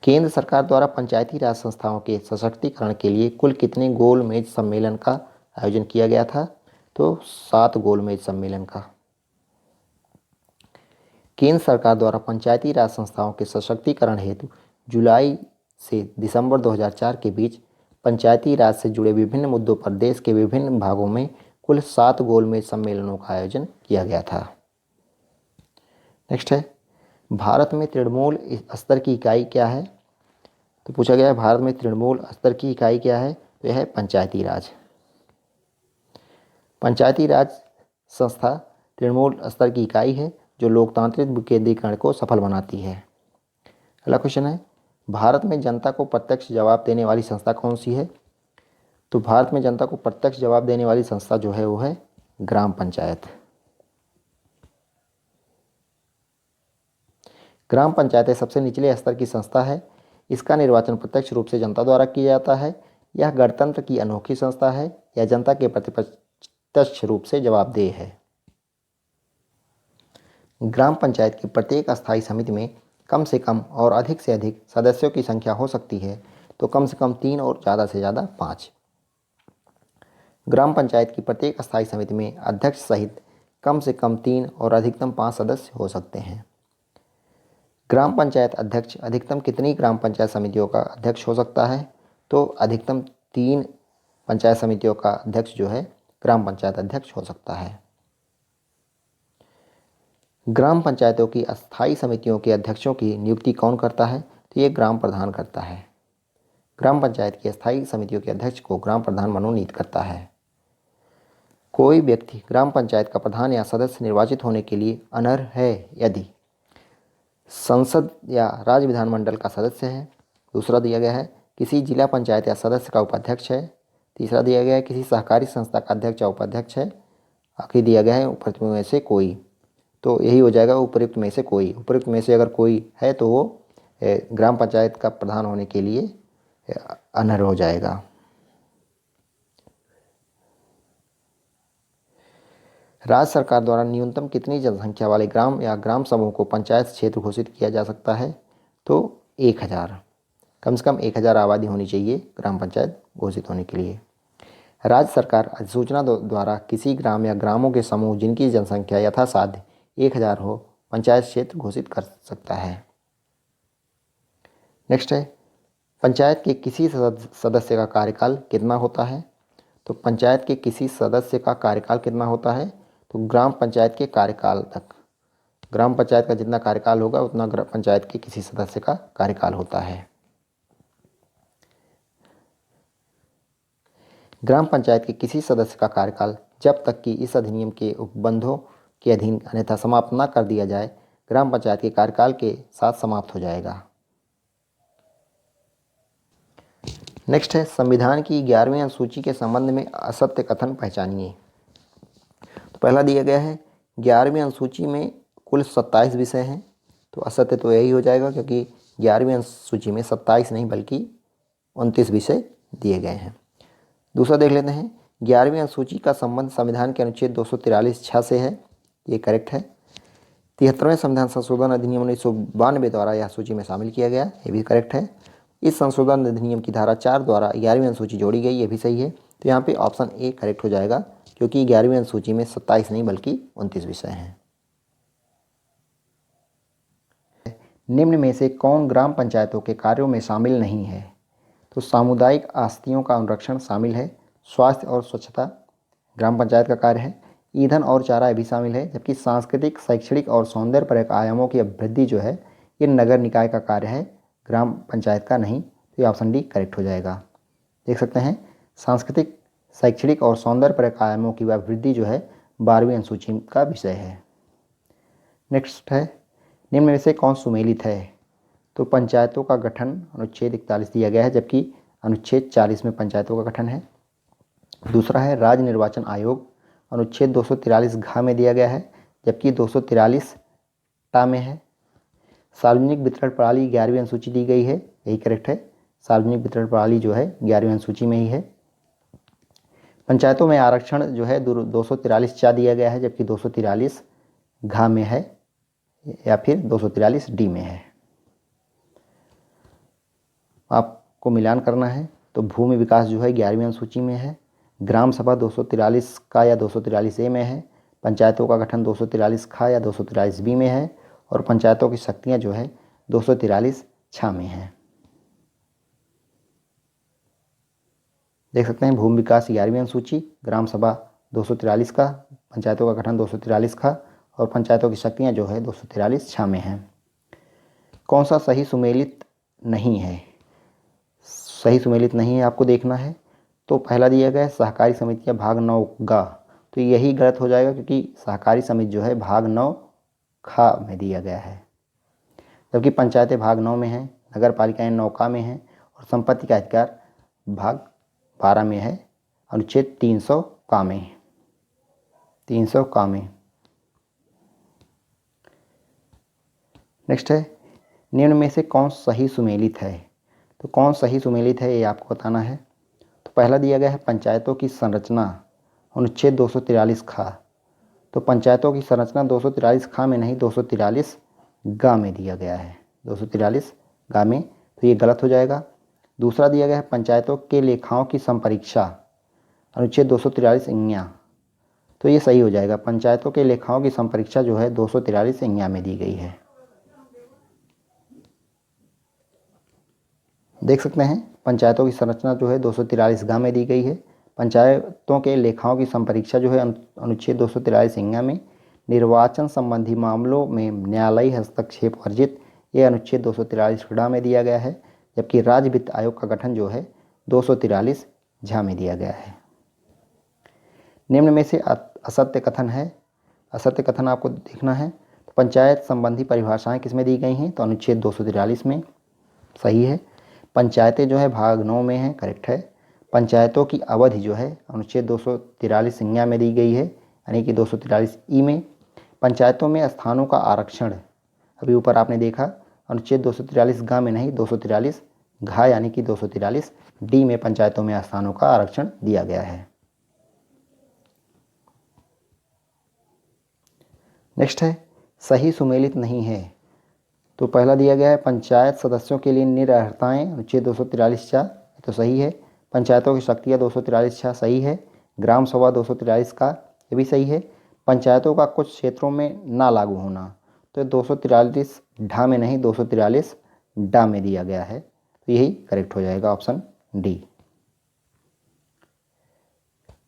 केंद्र सरकार द्वारा पंचायती राज संस्थाओं के सशक्तिकरण के लिए कुल कितने गोलमेज सम्मेलन का आयोजन किया गया था? तो 7 गोलमेज सम्मेलन का। केंद्र सरकार द्वारा पंचायती राज संस्थाओं के सशक्तिकरण हेतु जुलाई से दिसंबर 2004 के बीच पंचायती राज से जुड़े विभिन्न मुद्दों पर देश के विभिन्न भागों में कुल 7 गोलमेज सम्मेलनों का आयोजन किया गया था। नेक्स्ट है, भारत में तृणमूल स्तर की इकाई क्या है? तो पूछा गया है भारत में तृणमूल स्तर की इकाई क्या है? तो यह है पंचायती राज। पंचायती राज संस्था तृणमूल स्तर की इकाई है जो लोकतांत्रिक विकेंद्रीकरण को सफल बनाती है। अगला क्वेश्चन है, भारत में जनता को प्रत्यक्ष जवाब देने वाली संस्था कौन सी है? तो भारत में जनता को प्रत्यक्ष जवाब देने वाली संस्था जो है वो है ग्राम पंचायत। ग्राम पंचायत सबसे निचले स्तर की संस्था है। इसका निर्वाचन प्रत्यक्ष रूप से जनता द्वारा किया जाता है। यह गणतंत्र की अनोखी संस्था है। यह जनता के प्रति प्रत्यक्ष रूप से जवाबदेह है। ग्राम पंचायत की प्रत्येक अस्थायी समिति में कम से कम और अधिक से अधिक सदस्यों की संख्या हो सकती है, तो कम से कम 3 और ज़्यादा से ज़्यादा 5। ग्राम पंचायत की प्रत्येक अस्थायी समिति में अध्यक्ष सहित कम से कम 3 और अधिकतम 5 सदस्य हो सकते हैं। ग्राम पंचायत अध्यक्ष अधिकतम कितनी ग्राम पंचायत समितियों का अध्यक्ष हो सकता है? तो अधिकतम 3 पंचायत समितियों का अध्यक्ष जो है ग्राम पंचायत अध्यक्ष हो सकता है। ग्राम पंचायतों की अस्थायी समितियों के अध्यक्षों की नियुक्ति कौन करता है? तो ये ग्राम प्रधान करता है। ग्राम पंचायत की अस्थायी समितियों के अध्यक्ष को ग्राम प्रधान मनोनीत करता है। कोई व्यक्ति ग्राम पंचायत का प्रधान या सदस्य निर्वाचित होने के लिए अनर्ह है यदि संसद या राज्य विधानमंडल का सदस्य है। दूसरा दिया गया है किसी जिला पंचायत या सदस्य का उपाध्यक्ष है। तीसरा दिया गया है किसी सहकारी संस्था का अध्यक्ष या उपाध्यक्ष है। आखिरी दिया गया है उपयुक्त में से कोई। तो यही हो जाएगा उपयुक्त में से कोई। उपयुक्त में से अगर कोई है तो वो ग्राम पंचायत का प्रधान होने के लिए अनर्ह हो जाएगा। राज्य सरकार द्वारा न्यूनतम कितनी जनसंख्या वाले ग्राम या ग्राम समूह को पंचायत क्षेत्र घोषित किया जा सकता है? तो 1000। कम से कम 1000 आबादी होनी चाहिए ग्राम पंचायत घोषित होने के लिए। राज्य सरकार अधिसूचना द्वारा किसी ग्राम या ग्रामों के समूह जिनकी जनसंख्या यथासाध्य 1000 हो पंचायत क्षेत्र घोषित कर सकता है। नेक्स्ट है, पंचायत के किसी सदस्य का कार्यकाल कितना होता है? तो पंचायत के किसी सदस्य का कार्यकाल कितना होता है? तो ग्राम पंचायत के कार्यकाल तक। ग्राम पंचायत का जितना कार्यकाल होगा उतना पंचायत के किसी सदस्य का कार्यकाल होता है। ग्राम पंचायत के किसी सदस्य का कार्यकाल जब तक कि इस अधिनियम के उपबंधों के अधीन अन्यथा समाप्त न कर दिया जाए ग्राम पंचायत के कार्यकाल के साथ समाप्त हो जाएगा। नेक्स्ट है, संविधान की 11वीं अनुसूची के संबंध में असत्य कथन पहचानिए। तो पहला दिया गया है 11वीं अनुसूची में कुल 27 विषय हैं। तो असत्य तो यही हो जाएगा क्योंकि 11वीं अनुसूची में 27 नहीं बल्कि 29 विषय दिए गए हैं। दूसरा देख लेते हैं, 11वीं अनुसूची का संबंध संविधान के अनुच्छेद 243(6) से है। ये करेक्ट है। 73वें संविधान संशोधन अधिनियम 1992 द्वारा यह सूची में शामिल किया गया, ये भी करेक्ट है। इस संशोधन अधिनियम की धारा 4 द्वारा 11वीं अनुसूची जोड़ी गई, ये भी सही है। तो यहाँ पे ऑप्शन ए करेक्ट हो जाएगा क्योंकि 11वीं अनुसूची में 27 नहीं बल्कि 29 विषय हैं। निम्न में से कौन ग्राम पंचायतों के कार्यों में शामिल नहीं है? तो सामुदायिक आस्तियों का अनुरक्षण शामिल है। स्वास्थ्य और स्वच्छता ग्राम पंचायत का कार्य है। ईंधन और चारा भी शामिल है। जबकि सांस्कृतिक, शैक्षणिक और सौंदर्यपरक आयामों की अभिवृद्धि जो है ये नगर निकाय का कार्य है, ग्राम पंचायत का नहीं, तो ये ऑप्शन डी करेक्ट हो जाएगा। देख सकते हैं सांस्कृतिक, शैक्षणिक और सौंदर्य परिकायों की वृद्धि जो है 12वीं अनुसूची का विषय है। नेक्स्ट है, निम्न में से कौन सुमेलित है? तो पंचायतों का गठन अनुच्छेद 41 दिया गया है, जबकि अनुच्छेद 40 में पंचायतों का गठन है। दूसरा है राज्य निर्वाचन आयोग, अनुच्छेद 243 घ में दिया गया है, जबकि 243 टा में है। सार्वजनिक वितरण प्रणाली 11वीं अनुसूची दी गई है, यही करेक्ट है। सार्वजनिक वितरण प्रणाली जो है 11वीं अनुसूची में ही है। पंचायतों में आरक्षण जो है 243 चा दिया गया है, जबकि 243 घ में है या फिर 243 डी में है। आपको मिलान करना है तो भूमि विकास जो है 11वीं अनुसूची में है। ग्राम सभा 243 का या 243 ए में है। पंचायतों का गठन 243 खा या 243 बी में है। और पंचायतों की शक्तियां जो है 243 छा में है। देख सकते हैं भूमि विकास 11वीं अनुसूची, ग्राम सभा 243 का, पंचायतों का गठन 243 का और पंचायतों की शक्तियां जो है 243 छा में है। कौन सा सही सुमेलित नहीं है? सही सुमेलित नहीं है आपको देखना है। तो पहला दिया गया है सहकारी समितियां भाग 9 गा, तो यही गलत हो जाएगा क्योंकि सहकारी समिति जो है भाग 9 खा में दिया गया है, जबकि पंचायतें भाग 9 में हैं, नगर पालिकाएँ 9 का में हैं और संपत्ति का अधिकार भाग 12 में है, अनुच्छेद 300 का में। 300 का में। नेक्स्ट है, निम्न में से कौन सही सुमेलित है? तो कौन सही सुमेलित है ये आपको बताना है। तो पहला दिया गया है पंचायतों की संरचना, अनुच्छेद 243 खा, तो पंचायतों की संरचना 243 खा में नहीं 243 गा में दिया गया है, 243 गा में, तो ये गलत हो जाएगा। दूसरा दिया गया है पंचायतों के लेखाओं की संपरीक्षा, अनुच्छेद 243 इंग्या, तो ये सही हो जाएगा। पंचायतों के लेखाओं की संपरीक्षा जो है 243 इंग्या में दी गई है। देख सकते हैं पंचायतों की संरचना जो है 243 गा में दी गई है। पंचायतों के लेखाओं की संपरीक्षा जो है अनुच्छेद 243 इंग्या में। निर्वाचन संबंधी मामलों में न्यायालयी हस्तक्षेप वर्जित, ये अनुच्छेद 243 गा में दिया गया है, जबकि राज्य वित्त आयोग का गठन जो है 243 झा में दिया गया है। निम्न में से असत्य कथन है, असत्य कथन आपको देखना है। तो पंचायत संबंधी परिभाषाएं किस में दी गई हैं? तो अनुच्छेद 243 में, सही है। पंचायतें जो है भाग 9 में है, करेक्ट है। पंचायतों की अवधि जो है अनुच्छेद 243 संज्ञा में दी गई है, यानी कि 243 ई में। पंचायतों में स्थानों का आरक्षण, अभी ऊपर आपने देखा अनुच्छेद 243 गा में नहीं 243 घा यानी कि 243 डी में पंचायतों में स्थानों का आरक्षण दिया गया है। नेक्स्ट है, सही सुमेलित नहीं है। तो पहला दिया गया है पंचायत सदस्यों के लिए निरर्हताएं, अनुच्छेद 243 छा, तो सही है। पंचायतों की शक्तियाँ 243 छा, सही है। ग्राम सभा 243 का, ये भी सही है। पंचायतों का कुछ क्षेत्रों में ना लागू होना, तो 243 ढा में नहीं 243 डा में दिया गया है, तो यही करेक्ट हो जाएगा, ऑप्शन डी।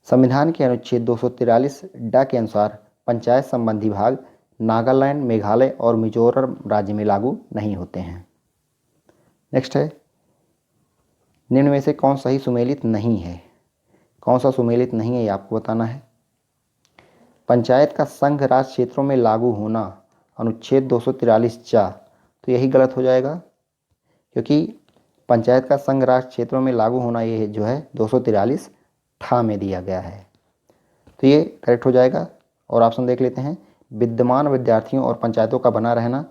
संविधान के अनुच्छेद 243 डा के अनुसार पंचायत संबंधी भाग नागालैंड, मेघालय और मिजोरम राज्य में लागू नहीं होते हैं। नेक्स्ट है, निम्न में से कौन सही सुमेलित नहीं है? कौन सा सुमेलित नहीं है ये आपको बताना है। पंचायत का संघ राज क्षेत्रों में लागू होना, अनुच्छेद 243 चा, तो यही गलत हो जाएगा क्योंकि पंचायत का संघ राज क्षेत्रों में लागू होना ये जो है 243 ठा में दिया गया है, तो ये करेक्ट हो जाएगा। और ऑप्शन देख लेते हैं, विद्यमान विद्यार्थियों और पंचायतों का बना रहना,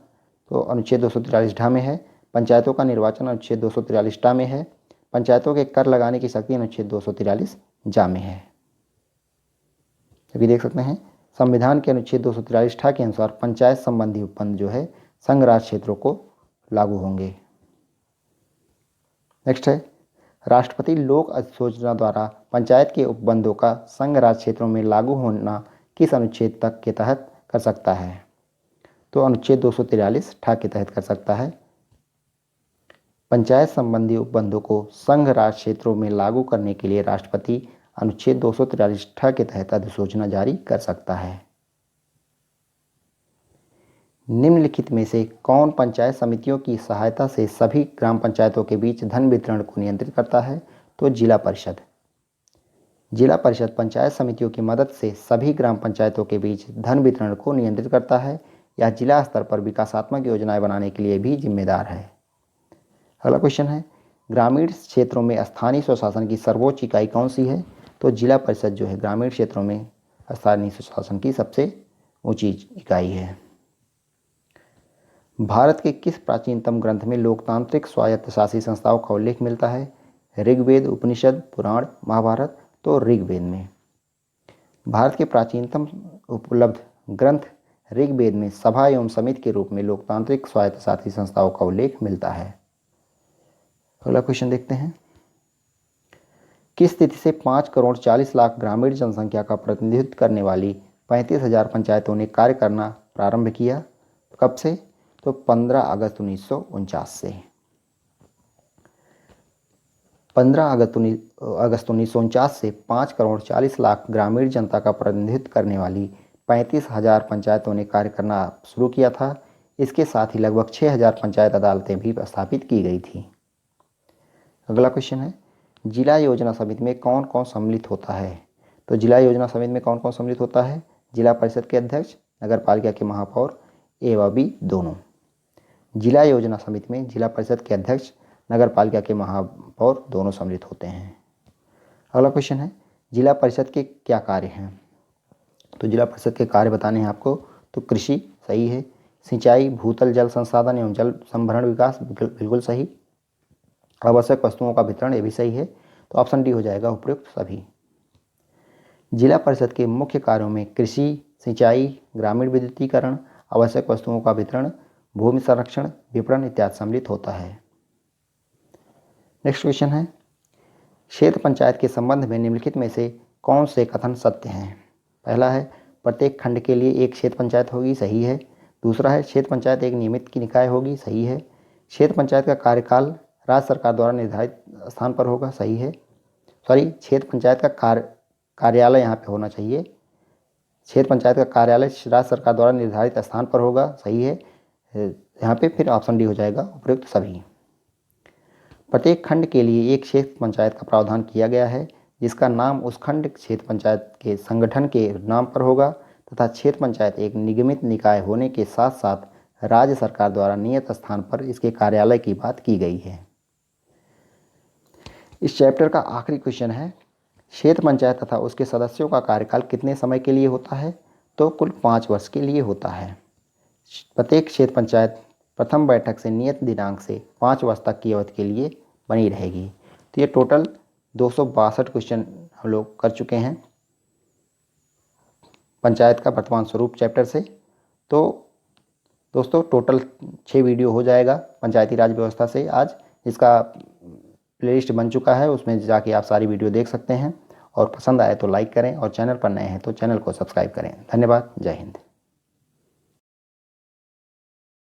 तो अनुच्छेद 243 ढा में है। पंचायतों का निर्वाचन अनुच्छेद 243 टा में है। पंचायतों के कर लगाने की शक्ति अनुच्छेद 243 जा में है। अभी देख सकते हैं संविधान के अनुच्छेद 243 ठा के अनुसार पंचायत संबंधी उपबंध जो है संघ राज क्षेत्रों को लागू होंगे। नेक्स्ट है, राष्ट्रपति लोक अधिसूचना द्वारा पंचायत के उपबंधों का संघ राज क्षेत्रों में लागू होना किस अनुच्छेद तक के तहत कर सकता है? तो अनुच्छेद 243 ठा के तहत कर सकता है। पंचायत संबंधी उपबंधों को संघ राज क्षेत्रों में लागू करने के लिए राष्ट्रपति अनुच्छेद 243 ठा के तहत अधिसूचना जारी कर सकता है। निम्नलिखित में से कौन पंचायत समितियों की सहायता से सभी ग्राम पंचायतों के बीच धन वितरण को नियंत्रित करता है? तो जिला परिषद। जिला परिषद पंचायत समितियों की मदद से सभी ग्राम पंचायतों के बीच धन वितरण को नियंत्रित करता है। यह जिला स्तर पर विकासात्मक योजनाएं बनाने के लिए भी जिम्मेदार है। अगला क्वेश्चन है, ग्रामीण क्षेत्रों में स्थानीय स्वशासन की सर्वोच्च इकाई कौन सी है? तो जिला परिषद जो है ग्रामीण क्षेत्रों में स्थानीय स्वशासन की सबसे ऊंची इकाई है। भारत के किस प्राचीनतम ग्रंथ में लोकतांत्रिक स्वायत्तशासी संस्थाओं का उल्लेख मिलता है? ऋग्वेद, उपनिषद, पुराण, महाभारत। तो ऋग्वेद में। भारत के प्राचीनतम उपलब्ध ग्रंथ ऋग्वेद में सभा एवं समिति के रूप में लोकतांत्रिक स्वायत्तशासी संस्थाओं का उल्लेख मिलता है। अगला क्वेश्चन देखते हैं, किस तिथि से 5,40,00,000 ग्रामीण जनसंख्या का प्रतिनिधित्व करने वाली 35,000 पंचायतों ने कार्य करना प्रारंभ किया? कब से? तो 15 अगस्त 1949 से। 15 अगस्त 1949 से 5,40,00,000 ग्रामीण जनता का प्रतिनिधित्व करने वाली 35,000 पंचायतों ने कार्य करना शुरू किया था। इसके साथ ही लगभग 6,000 पंचायत अदालतें भी स्थापित की गई थी। अगला क्वेश्चन है, जिला योजना समिति में कौन कौन सम्मिलित होता है? तो जिला योजना समिति में कौन कौन सम्मिलित होता है? जिला परिषद के अध्यक्ष, नगर पालिका के महापौर, ए व बी दोनों। जिला योजना समिति में जिला परिषद के अध्यक्ष, नगर पालिका के महापौर दोनों सम्मिलित होते हैं। अगला क्वेश्चन है, जिला परिषद के क्या कार्य हैं? तो जिला परिषद के कार्य बताने हैं आपको। तो कृषि सही है, सिंचाई, भूतल जल संसाधन एवं जल संभरण विकास बिल्कुल सही, आवश्यक वस्तुओं का वितरण ये भी सही है। तो ऑप्शन डी हो जाएगा उपयुक्त सभी। जिला परिषद के मुख्य कार्यों में कृषि, सिंचाई, ग्रामीण विद्युतीकरण, आवश्यक वस्तुओं का वितरण, भूमि संरक्षण, विपणन इत्यादि सम्मिलित होता है। नेक्स्ट क्वेश्चन है, क्षेत्र पंचायत के संबंध में निम्नलिखित में से कौन से कथन सत्य हैं? पहला है, प्रत्येक खंड के लिए एक क्षेत्र पंचायत होगी, सही है। दूसरा है, क्षेत्र पंचायत एक नियमित की निकाय होगी, सही है। क्षेत्र पंचायत का कार्यकाल राज्य सरकार द्वारा निर्धारित स्थान पर होगा, सही है। क्षेत्र पंचायत का कार्यालय यहाँ पे होना चाहिए। क्षेत्र पंचायत का कार्यालय राज्य सरकार द्वारा निर्धारित स्थान पर होगा, सही है। यहाँ पे फिर ऑप्शन डी हो जाएगा उपयुक्त सभी। प्रत्येक खंड के लिए एक क्षेत्र पंचायत का प्रावधान किया गया है, जिसका नाम उस खंड क्षेत्र पंचायत के संगठन के नाम पर होगा तथा क्षेत्र पंचायत एक निगमित निकाय होने के साथ साथ राज्य सरकार द्वारा नियत स्थान पर इसके कार्यालय की बात की गई है। इस चैप्टर का आखिरी क्वेश्चन है, क्षेत्र पंचायत तथा उसके सदस्यों का कार्यकाल कितने समय के लिए होता है? तो कुल 5 वर्ष के लिए होता है। प्रत्येक क्षेत्र पंचायत प्रथम बैठक से नियत दिनांक से 5 वर्ष तक की अवधि के लिए बनी रहेगी। तो ये टोटल 262 क्वेश्चन हम लोग कर चुके हैं पंचायत का वर्तमान स्वरूप चैप्टर से। तो दोस्तों टोटल 6 वीडियो हो जाएगा पंचायती राज व्यवस्था से आज। इसका प्लेलिस्ट बन चुका है, उसमें जाके आप सारी वीडियो देख सकते हैं। और पसंद आए तो लाइक करें और चैनल पर नए हैं तो चैनल को सब्सक्राइब करें। धन्यवाद। जय हिंद।